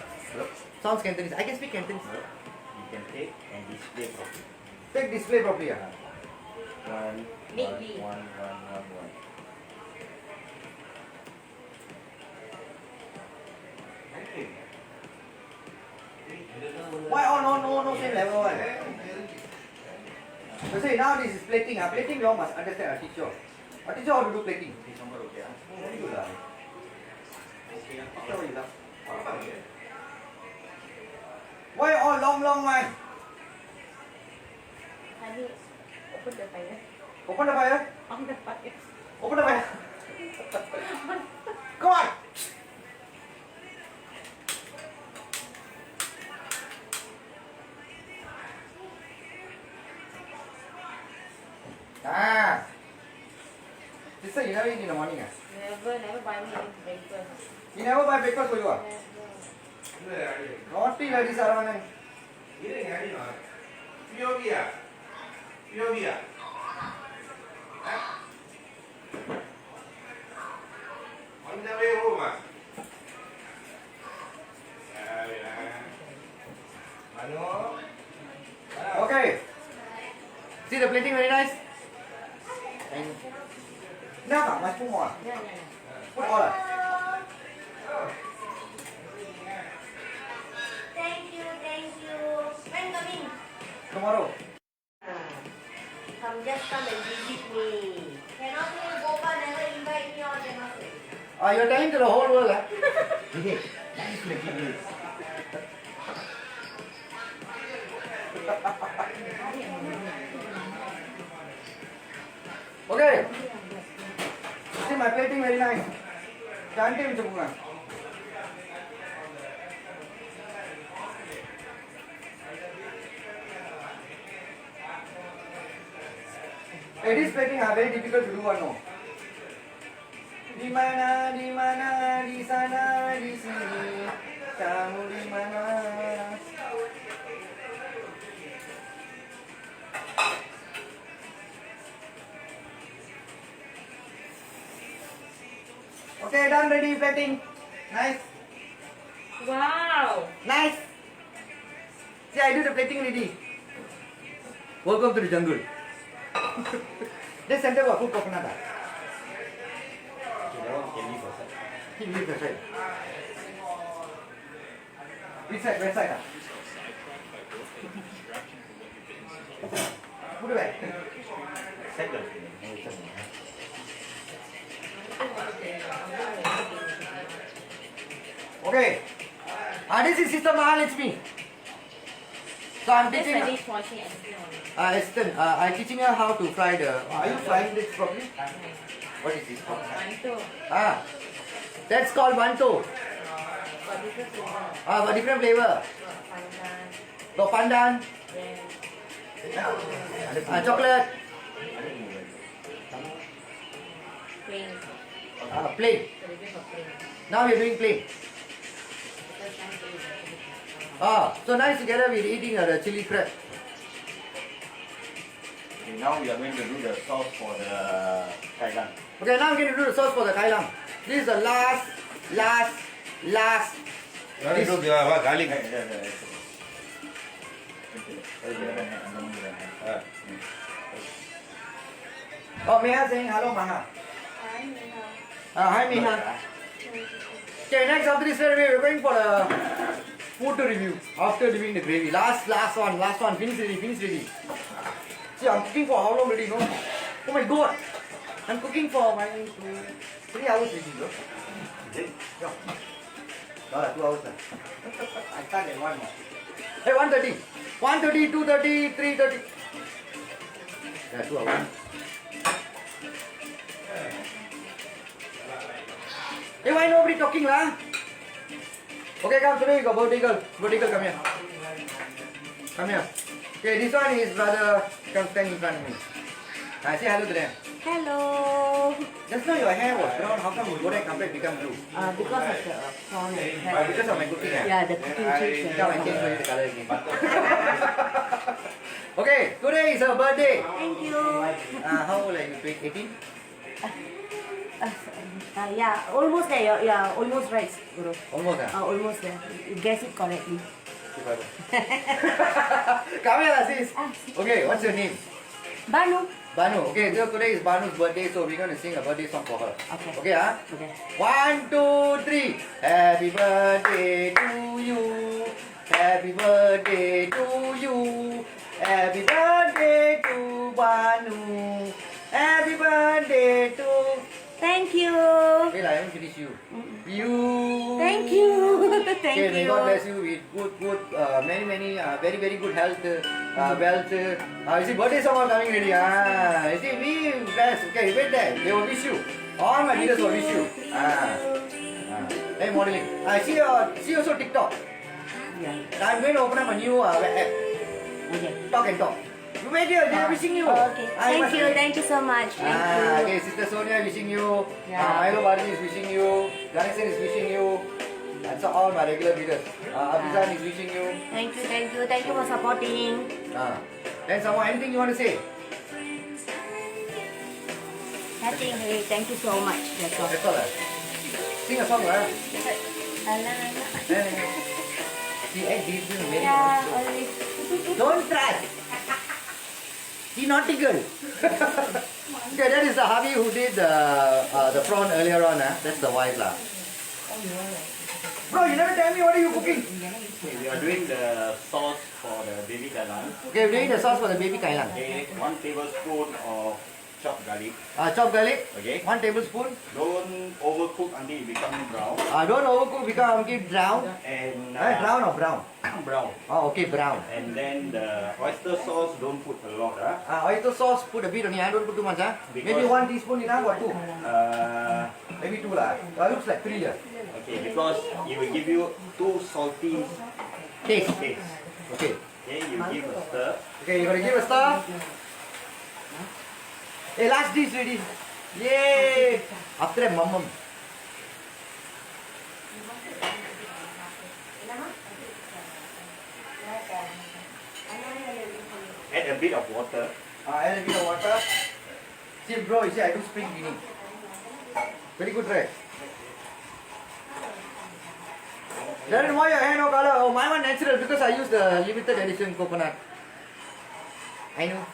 Sounds Cantonese. I can speak Cantonese. You can take and display properly. Take display properly. One. Why? Oh, no, same level one. So see, now this is plating. Plating you all must understand. I'll teach you. I'll teach you how to do plating. Very good. Why all long one? Honey, open the fire. Open the fire. On the fire. Open the fire. Come on. Sister, you never eat in the morning, Never buy me any breakfast. You never buy breakfast for you, Never. Naughty lady, Saravanan. POV ah? POV ah? On the way home ah? Manu? Okay. See the plating very nice. And now must put more. Yeah. Put all. Thank you. When coming? Tomorrow. Come and visit me. Cannot say Gopa never invite me or cannot say. You're telling to the whole world. Okay. See my plating very nice. Can't even do it. This plating are very difficult to do or no? Di mana, di sana, di sini, kamu di mana? Okay, done, ready, plating. Nice, Wow. nice. See, I do the plating ready. Welcome to the jungle. This center got food coconut. He leave the side. Which side? West side? Put it back. Second. Okay. This is Sister Mahalakshmi. So I'm teaching Esther, I'm teaching her how to fry the. Are you frying this properly? What is this called? That's called banto. But different flavor. Got pandan. Chocolate. Plain. Now we're doing plain. So nice together we're eating the chili crab. Okay, now we are going to do the sauce for the kailan. Okay, now I'm going to do the sauce for the kailan. This is the last. This is garlic. Oh, Meha saying hello, Maha. Hi, Meha. Okay, next after this we're going for the food to review after doing the gravy. Last one. Finish ready. See, I'm cooking for how long already, no? Oh my god. I'm cooking for 3 hours already, no? Yeah. No, 2 hours. I start at 1 more. Hey, 1:30. 1:30, 2:30, 3:30. Yeah, 2 hours. Hey, why nobody talking, lah? Okay, come today we got birthday girl. Birthday girl, come here. Come here. Okay, this one is brother. Come stand in front of me. Say hello to them. Hello. Just now your hair was brown. How come you go there and come back become blue? Because of the prawn. Because of my cooking. Yeah, the cooking change. Come and change for you the color again. Okay, today is her birthday. Thank you. How old are you? 18? Yeah, almost there. Yeah, almost right, Guru. Almost. Almost there. You guess it correctly. Come here, sis. Okay, what's your name? Banu. Banu. Okay, so today is Banu's birthday, so we're going to sing a birthday song for her. Okay. Okay, huh? Okay. 1, 2, 3. Happy birthday to you. Happy birthday to you. Happy birthday to Banu. Happy birthday to. Thank you. Wait, I haven't finished you. You. Thank you. Thank Okay, may you. God bless you with good, many, very, very good health, wealth. You see, birthday song are coming ready. You see, we bless. Okay, wait there. They will wish you. All my leaders will wish you. Hey, modeling. See also TikTok. Yeah. I'm going to open up a new app. Okay. Talk and talk. You wait here. They are wishing you. Okay. Thank you so much. Thank you. Okay, Sister Sonia wishing you. Yeah. Milo Bharati is wishing you. Ganesan is wishing you. That's all my regular readers. Abizan is wishing you. Thank you for supporting. Then someone, anything you want to say? Nothing, hey, thank you so much. That's all. That's all. Sing a song, right? He ate this very Yeah, good. always. Don't try. He naughty girl. Okay, that is the hubby who did the prawn earlier on. That's the wife lah. Bro, you never tell me what are you cooking? Okay, we are doing the sauce for the baby kailan. Okay, we're doing the sauce for the baby kailan. Okay, 1 tablespoon of chopped garlic. Chopped garlic. Okay. 1 tablespoon. Don't overcook until it becomes brown. Don't overcook because keep brown. And Brown or brown? brown. Oh, okay, brown. And then the oyster sauce, don't put a lot. Oyster sauce, put a bit only. I don't put too much. Maybe Because- 1 teaspoon enough or 2? Maybe 2 lah. Looks like 3 here. Okay, because it will give you too salty Taste. taste. Okay. Okay, you give a stir. Okay, you gotta give a star. Hey, last dish ready. Yay! After that, mum. Add a bit of water. Add a bit of water. See, bro, you see, I do spring cleaning. Very good, right? Darren, why your hair no color? Oh, my one natural because I use the limited edition coconut. I know.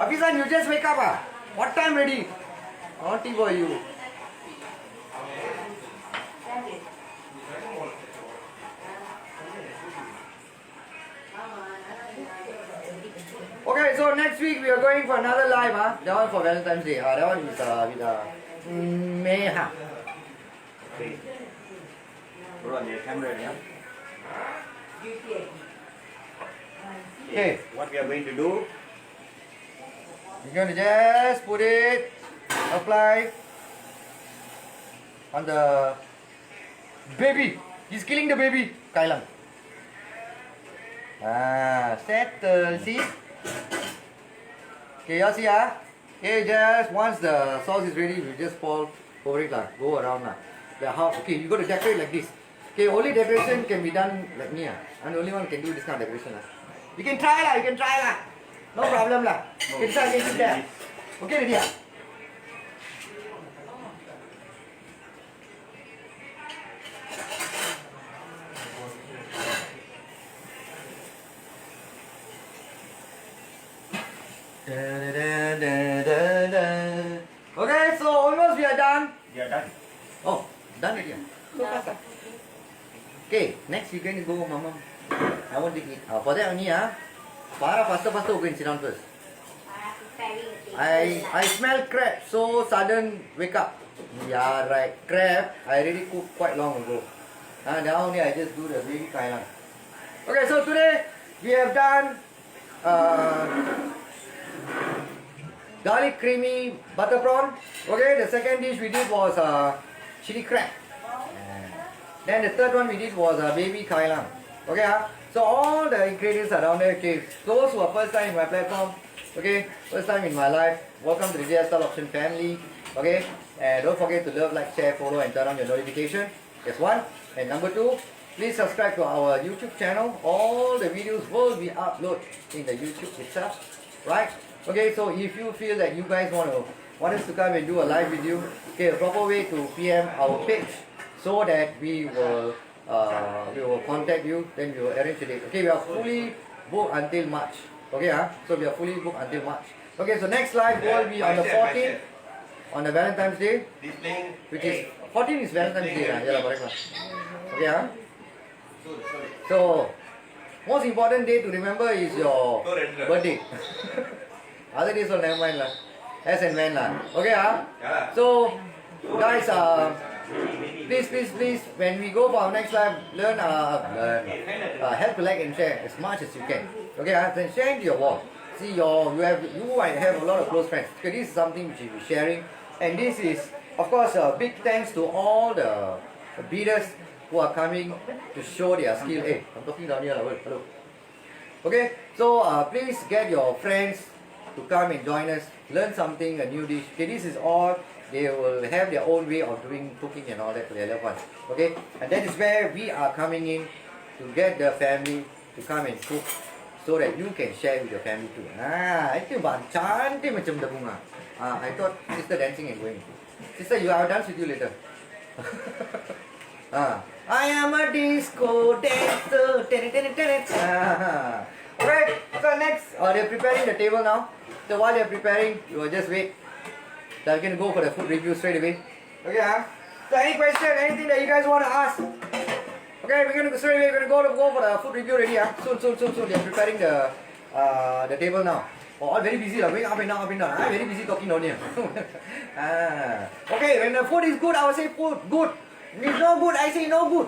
Abizan, you just wake up, What time ready? Naughty boy, you. Okay, so next week we are going for another live, That one for Valentine's Day. That one is with Meha. Okay. Put on the camera, yeah. Okay, What we are going to do? you're going to just put it, apply on the baby. He's killing the baby. Kailan. Settle, see? Okay, you see, Okay, just once the sauce is ready, you just pour over it, go around. Okay, you got to decorate like this. Okay, only decoration can be done like me. I'm the only one who can do this kind of decoration. You can try, you can try. No problem. You can try, you can do that. Okay, ready? Okay, so almost we are done. We are done. Oh, done already. So fast. Okay, next we're going to go, Mama. I want to eat. For that only, Farah, faster, go and sit down first. I smell crab, so sudden wake up. Yeah, right. Crab, I already cooked quite long ago. Now only I just do the baby kailan. Okay, so today we have done garlic creamy butter prawn. Okay, the second dish we did was chili crab. Then the third one we did was baby kailan. Okay, so all the ingredients are down there. Okay, those who are first time in my platform, okay, first time in my life, welcome to the JS Style Option family. Okay, and don't forget to love, like, share, follow, and turn on your notification. That's one. And number two, please subscribe to our YouTube channel. All the videos will be uploaded in the YouTube itself, right? Okay, so if you feel that you guys want us to come and do a live video, okay, a proper way to PM our page so that we will contact you, then we will arrange a date. Okay, we are fully booked until March. Okay, so we are fully booked until March. Okay, so next live will be on the 14th, on the Valentine's Day, which is 14 is Valentine's Day. Yeah, correct. Okay, so most important day to remember is your birthday. Other days will never mind as and when Okay, so guys, please, when we go for our next live, learn, help to like and share as much as you can. Okay, then share to your wall. See, you might have a lot of close friends. Okay, this is something which you'll be sharing, and this is, of course, a big thanks to all the beaders who are coming to show their skill. Hey, I'm talking down here. Hello. Okay, so please get your friends to come and join us, learn something, a new dish. Okay, this is all they will have their own way of doing cooking and all that for their loved ones. Okay, and that is where we are coming in to get the family to come and cook so that you can share with your family too. Itu cantik macam dah bunga. I thought sister dancing and going. Sister, I will dance with you later. I am a disco dancer. Alright, so next, they're preparing the table now. So while they're preparing, you will just wait. So we can go for the food review straight away. Okay, so any question, anything that you guys want to ask? Okay, we're gonna go straight away. We're gonna go for the food review already. Soon. They're preparing the table now. Oh, all very busy, going up and down. I'm very busy talking down here. Okay, when the food is good, I will say food good. If it's no good, I say no good.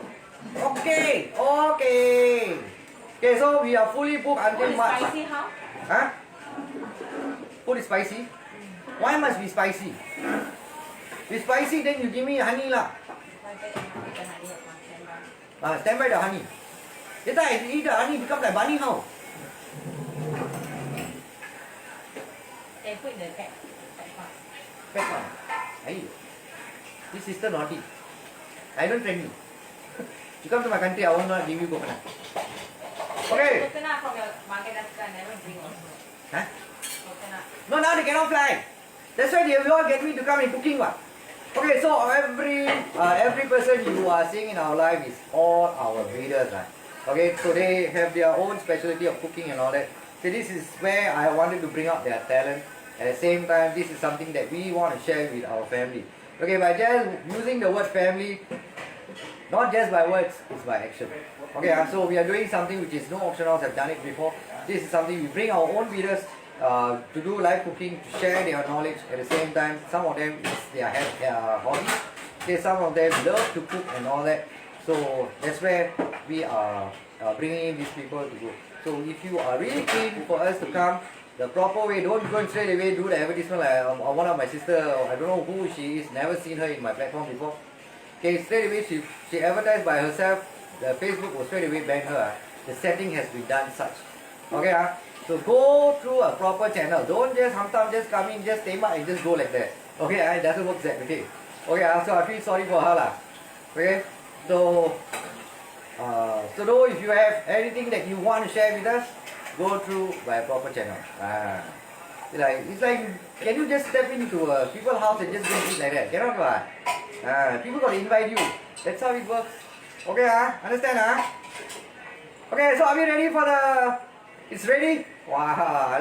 Okay. Okay, so we are fully booked until March. Spicy how? Huh? Food is spicy. Why must be spicy? If spicy, then you give me honey lah. Stand by the honey. Later I eat the honey, become like bunny how? They put in the pack. Pack one. This sister naughty. I don't train you. You come to my country, I will not give you coconut. Okay. Coconut from your market I never bring also. Huh? Coconut. No, now they cannot fly. That's why they will all get me to come and cooking one. Okay, so every person you are seeing in our life is all our breeders, right? Okay, so they have their own specialty of cooking and all that. So this is where I wanted to bring out their talent. At the same time, this is something that we want to share with our family. Okay, by just using the word family, not just by words, it's by action. Okay, so we are doing something which is no auctioneers have done it before. This is something we bring our own breeders to do live cooking, to share their knowledge. At the same time, some of them is their hobby. Okay, some of them love to cook and all that. So that's where we are bringing in these people to go. So if you are really keen for us to come the proper way, don't go and straight away do the advertisement like one of my sister, I don't know who she is, never seen her in my platform before. Okay, straight away she advertised by herself. The Facebook will straight away ban her. The setting has been done such. Okay, so go through a proper channel. Don't just sometimes just come in, just tembak and just go like that. Okay, it doesn't work that way. Okay, so I feel sorry for her lah. Okay, so though if you have anything that you want to share with us, go through by a proper channel. It's like, can you just step into a people's house and just go eat like that? Cannot lah. People got to invite you. That's how it works. Okay, understand? Okay, so are we ready for the? It's ready. Wow,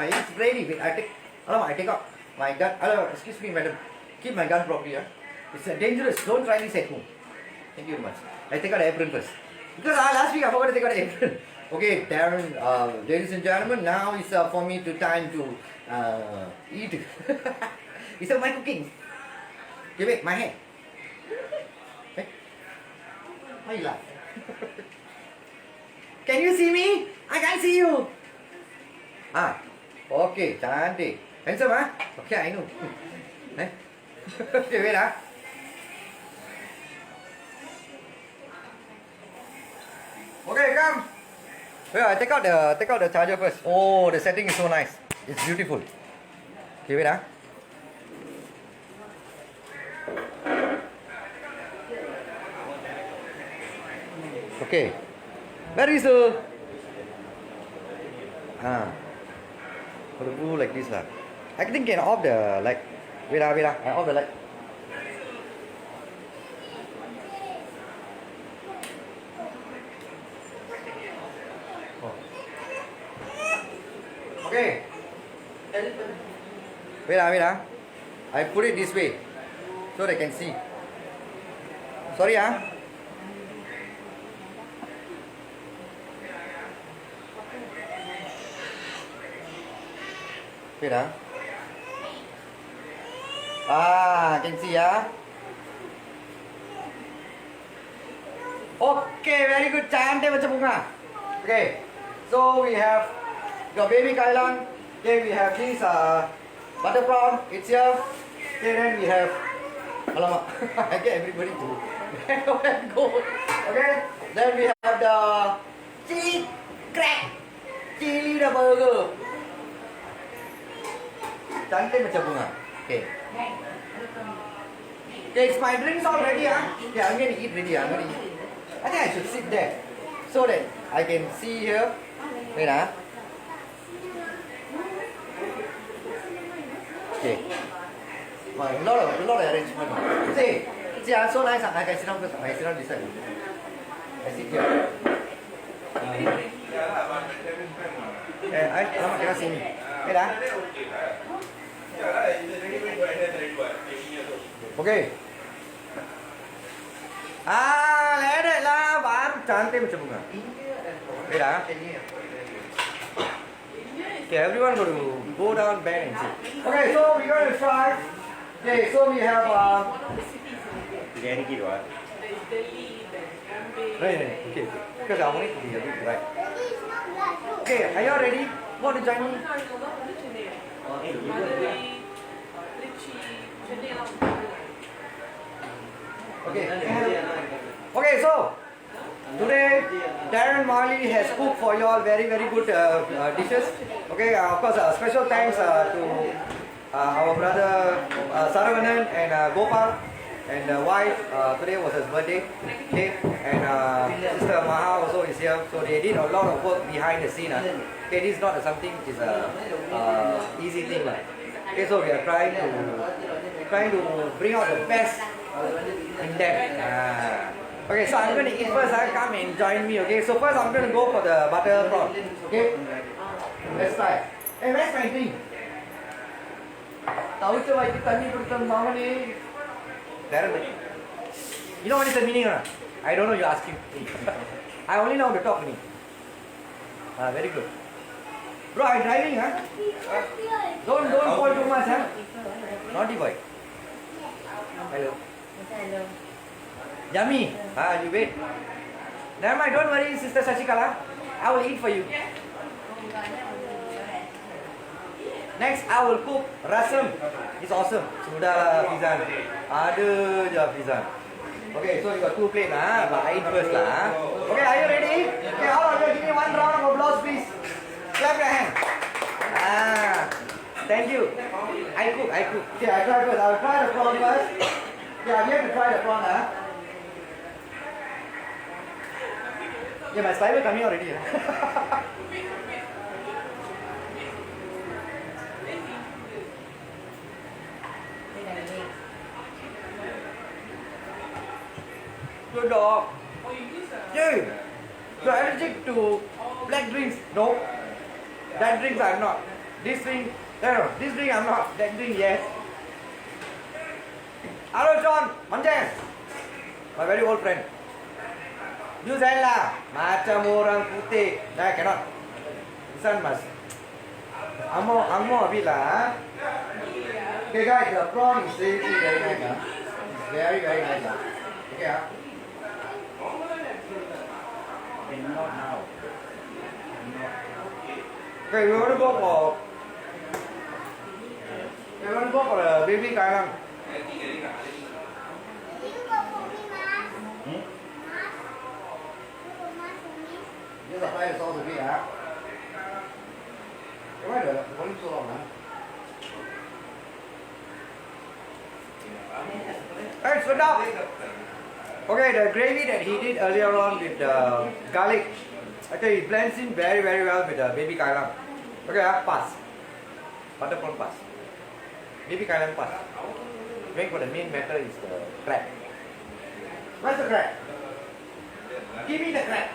it's ready. Wait, I take out my gun. Excuse me, madam. Keep my gun properly. It's dangerous. Don't try this at home. Thank you very much. I take out the apron first. Because last week I forgot to take out the apron. Okay, Darren, ladies and gentlemen, now it's for me to time to eat. It's my cooking. Give it my hand. Hey. Why you laugh? Can you see me? I can't see you. Okay, cantik. Handsome, Okay, I know. Okay, wait, Okay, come. Wait, I take out the charger first. Oh, the setting is so nice. It's beautiful. Okay, wait, Okay. Where is the for the blue like this lah. I think can off the light. Wait, I off the light. Okay. Wait, I put it this way so they can see. Sorry, Wait, can see, Okay, very good. Cantik macam bunga. Okay, so we have your baby kailan. Okay, we have this butter prawn. It's here. Okay, then we have. Alamak, I get everybody to go. Okay, then we have the chili crab, chili the burger. Cantik macam bunga. Okay. Okay, it's my drinks all ready, huh? Yeah, I'm gonna eat ready. I'm gonna eat. I think I should sit there so that I can see here. Wait, huh? Okay. Wow, a lot of arrangement. See, so nice. I can sit down first. I sit down this side. I sit here. I cannot see me. Wait, huh? Okay. Lẽ đây là bạn cantik macam bunga. Wait, huh? Okay, everyone got to go down back and sit. Okay, so we're going to try. Okay, so we have Biryani gitu ah. right. Okay. Because I want it to be a bit right. Daddy is not black too. Okay, are you all ready? Want to join me? Okay. Okay, so today Darren Marley has cooked for you all very good dishes. Okay, of course, special thanks to our brother Saravanan and Gopal and wife. Today was his birthday. Okay, and Sister Maha also is here. So they did a lot of work behind the scene. Okay, this is not something which is a easy thing. Okay, so we are trying to bring out the best in them. Okay, so I'm going to eat first. Come and join me. Okay, so first I'm going to go for the butter prawn. Okay, let's try. Hey, where's my drink? Tahu coba itu tadi bertemu mama ni. You know what is the meaning or not? I don't know. You're asking. I only know how to talk. Very good. Bro, I'm driving, huh? Don't fall too much, huh? Naughty boy. Hello. Hello. Yummy. You wait. Never mind, don't worry, Sister Shashikala. I will eat for you. Next, I will cook rasam. It's awesome. Sudah pisan. Ada je pisan. Okay, so you got 2 plates, but I eat first lah. Okay, are you ready? Okay, all of you, give me one round of applause, please. Clap your hand. Thank you. I cook. Okay, I try first. I will try the prawn first. Yeah, you have to try the prawn, Yeah, my saliva coming already. Good dog. Dude, you're allergic to black drinks. No. That drinks I'm not. This drink, no. This drink I'm not. That drink, yes. Hello, John. Manjan. My very old friend. You say lah, macam orang putih. Nah, cannot. This one must. Angmo a bit lah. Okay, guys, the prawn is really very nice. It's very nice. Okay, Not now. Okay, we want to go for the baby kailan. Just apply the sauce a bit, Why the volume so long, Hey, sit down. Okay, the gravy that he did earlier on with the garlic, okay, it blends in very well with the baby kailan. Okay, pass. Butter prawn pass. Baby kailan pass. Going for the main matter is the crab. Where's the crab? Give me the crab.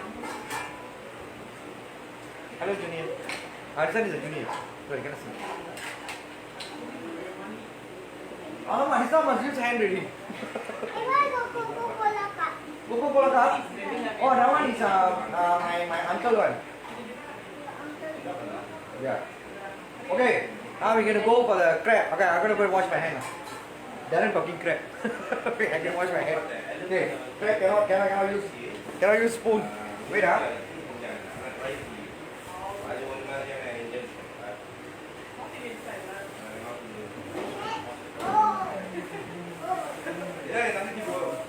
Hello, Junior. This one is a Junior. So you cannot see. Oh my, this one must use hand ready. Coca-Cola cup? Oh, that one is my uncle one. Yeah. Okay, now we're gonna go for the crab. Okay, I'm gonna go and wash my hand now. Darren talking crab. Okay, I can wash my hand. Okay, crab cannot use spoon. Wait,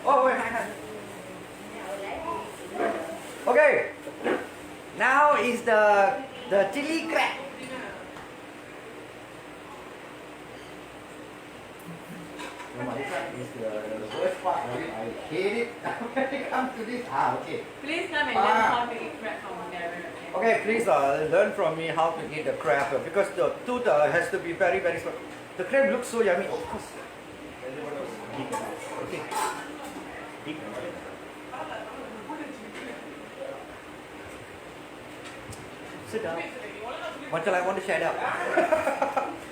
Oh, wait. Okay. Now is the chili crab. No, this one is the worst part of it. I hate it when it comes to this. Okay. Please come and Ah. learn how to eat crab from Darren, okay? Okay, please learn from me how to eat the crab because the tooth has to be very, very small. The crab looks so yummy. Of course. Okay. Deep. Sit down. Until I want to shut up.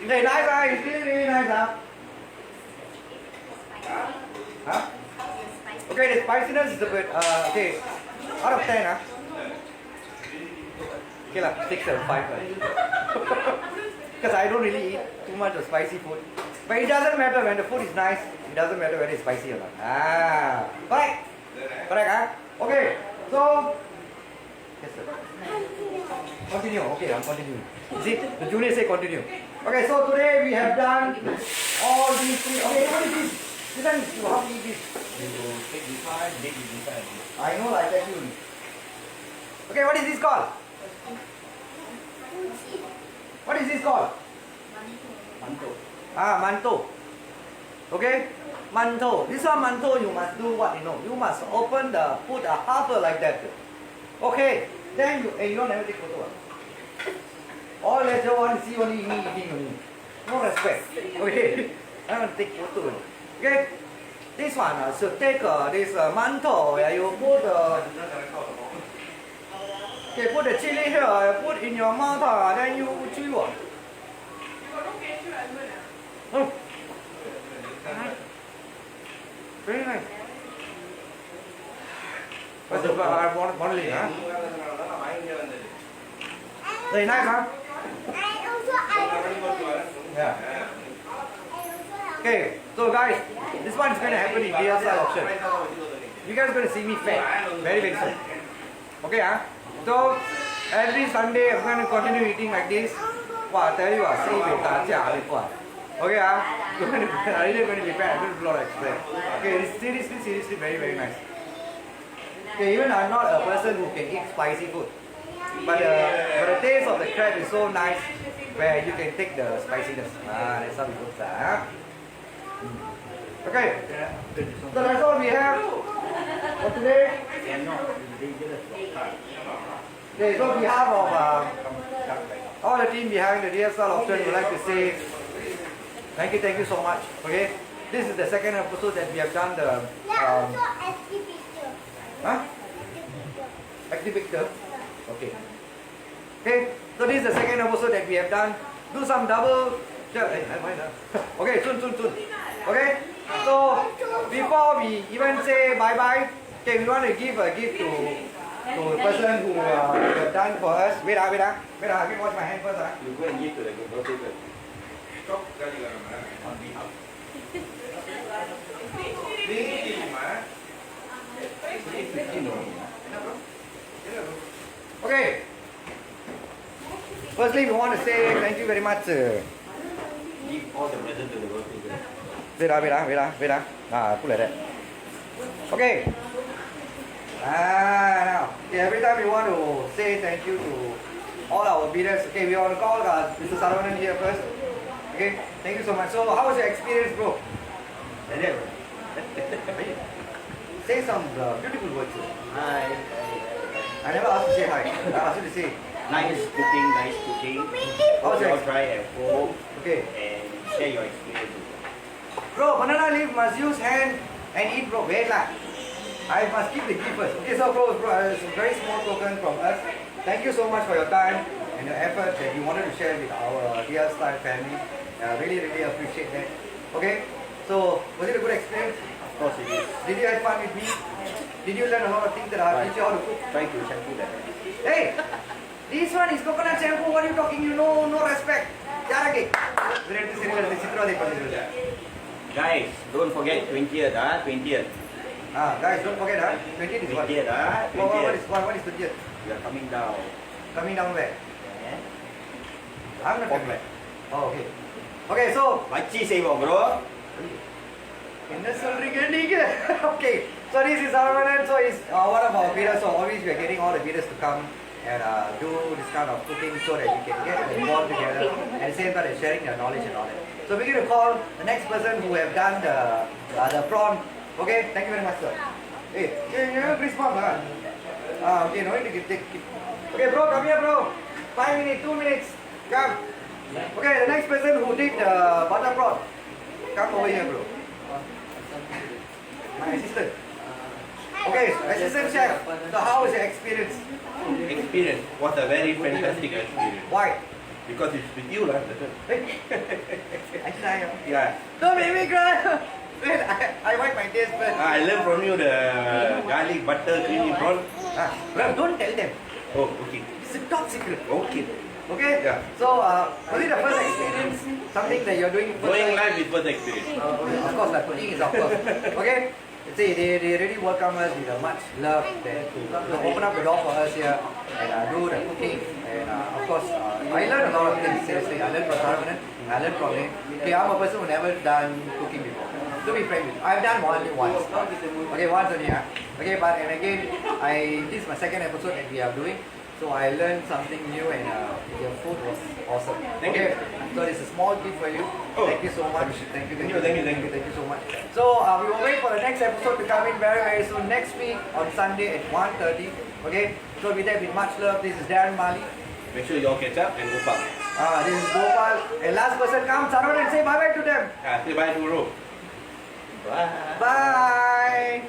Very nice, it's really, really nice. Huh? Okay, the spiciness is a bit, okay, out of 10, okay lah, 6 or 5 because I don't really eat too much of spicy food. But it doesn't matter when the food is nice, it doesn't matter whether it's spicy or not. Correct? Correct, Okay, so, yes sir. Continue, okay, I'm continuing. See, the junior say continue. Okay, so today we have done all these three. Okay, what is this? This one is how to eat this. You take this one, dig this one. I know, I tell you. Okay, what is this called? What is this called? Mantou. Mantou. Okay? Mantou. This one mantou, you must do what you know. You must open the, put a half like that. Okay. Then you don't never take photo. All that you want to see only me eating only. No respect. Okay? I want to take photo. Okay? This one, so take this mantou, you put okay, put the chili here, put in your mouth, then you chew. Oh. Very nice. What's the modeling, huh? Very nice, huh? And also I Yeah. Okay, so guys, this one is going to happen in DSL option. You guys are going to see me fat very, very soon. Okay, huh? So, every Sunday I'm going to continue eating like this. Wow, I tell you, okay, huh? I'm really going to be fat. I'm going to blow like that. Okay, it's seriously very, very nice. Okay, even I'm not a person who can eat spicy food. But the taste of the crab is so nice where you can take the spiciness. That's how it looks like. Okay, so that's all we have for today. Okay, so on behalf of all the team behind the DSL option, we'd like to say thank you so much. Okay, this is the second episode that we have done the also active picture. huh? Active picture. Okay. Okay, so this is the second episode that we have done. Do some double. Okay, soon. Okay, so before we even say bye bye, okay, we want to give a gift to the person who have done for us. Wait, let me wash my hand first. You go and give to the birthday girl. Stop kali lah, On behalf. Okay. Firstly, we want to say thank you very much. Give all the presents to the birthday girl. Wait. Put like that. Okay. Now, okay, every time we want to say thank you to all our bidders. Okay, we want to call Mr. Saravanan here first. Okay, thank you so much. So, how was your experience, bro? Say some beautiful words. Hi. I never asked you to say hi. I asked you to say. Nice cooking. How's You your all try at home Okay. and share your experience. Bro, banana leaf must use hand and eat, bro. Wait lah. I must keep the gift first. Okay, so bro, it's a very small token from us. Thank you so much for your time and your effort that you wanted to share with our DL Style family. Really appreciate that. Okay, so was it a good experience? Of course it is. Did you have fun with me? Did you learn a lot of things that I'll teach you how to cook? Try to shampoo that. Hey, this one is coconut shampoo. What are you talking? You know, no respect. Yarake. Guys, don't forget 20th, 20th. Guys, don't forget, 20th is what? 20th, What is 20th? We are coming down. Coming down where? Yeah. I'm not Pop coming. Oh, okay. Okay, so Machi save bro. என்ன சொல்றீங்க நீங்க? Okay, so this is Saravanan. So he's one of our bidders. So always we are getting all the bidders to come and do this kind of cooking so that you can get involved together and at the same time as sharing your knowledge and all that. So we're going to call the next person who have done the prawn. Okay, thank you very much, sir. Hey, you please come. Okay, no need to take. Okay, bro, come here, bro. 5 minutes, 2 minutes. Come. Okay, the next person who did the butter prawn. Come over here, bro. My assistant. Okay, assistant chef. So how was your experience? Experience was a very fantastic experience. Why? Because it's with you, lah. I try. Yeah. Don't make me cry. Wait, I wipe my tears first. I learned from you the garlic butter creamy prawn. Well, don't tell them. Oh, okay. It's a top secret. Okay. Okay? Yeah. So, was it the first experience? Something that you're doing first Going time? live is first experience. Of course, like cooking is of course. Okay? See, they really welcome us with much love. They open up the door for us here and do the cooking. And of course, I learned a lot of things. Seriously, I learned from Saravanan. I learned from him. Okay, I'm a person who never done cooking before. To be frank with you, I've done only once. Okay, once only. Okay, but and again, this is my second episode that we are doing. So I learned something new and your food was awesome. Thank you. So it's a small gift for you. Oh. Thank you so much. Thank you. Thank you so much. So we will wait for the next episode to come in very, very soon. Next week on Sunday at 1:30. Okay. So with that, with much love, this is Darren Mali. Make sure you all catch up and move up. This is Gopal. And last person come, Saron, and say bye bye to them. Say bye to Ro. Bye.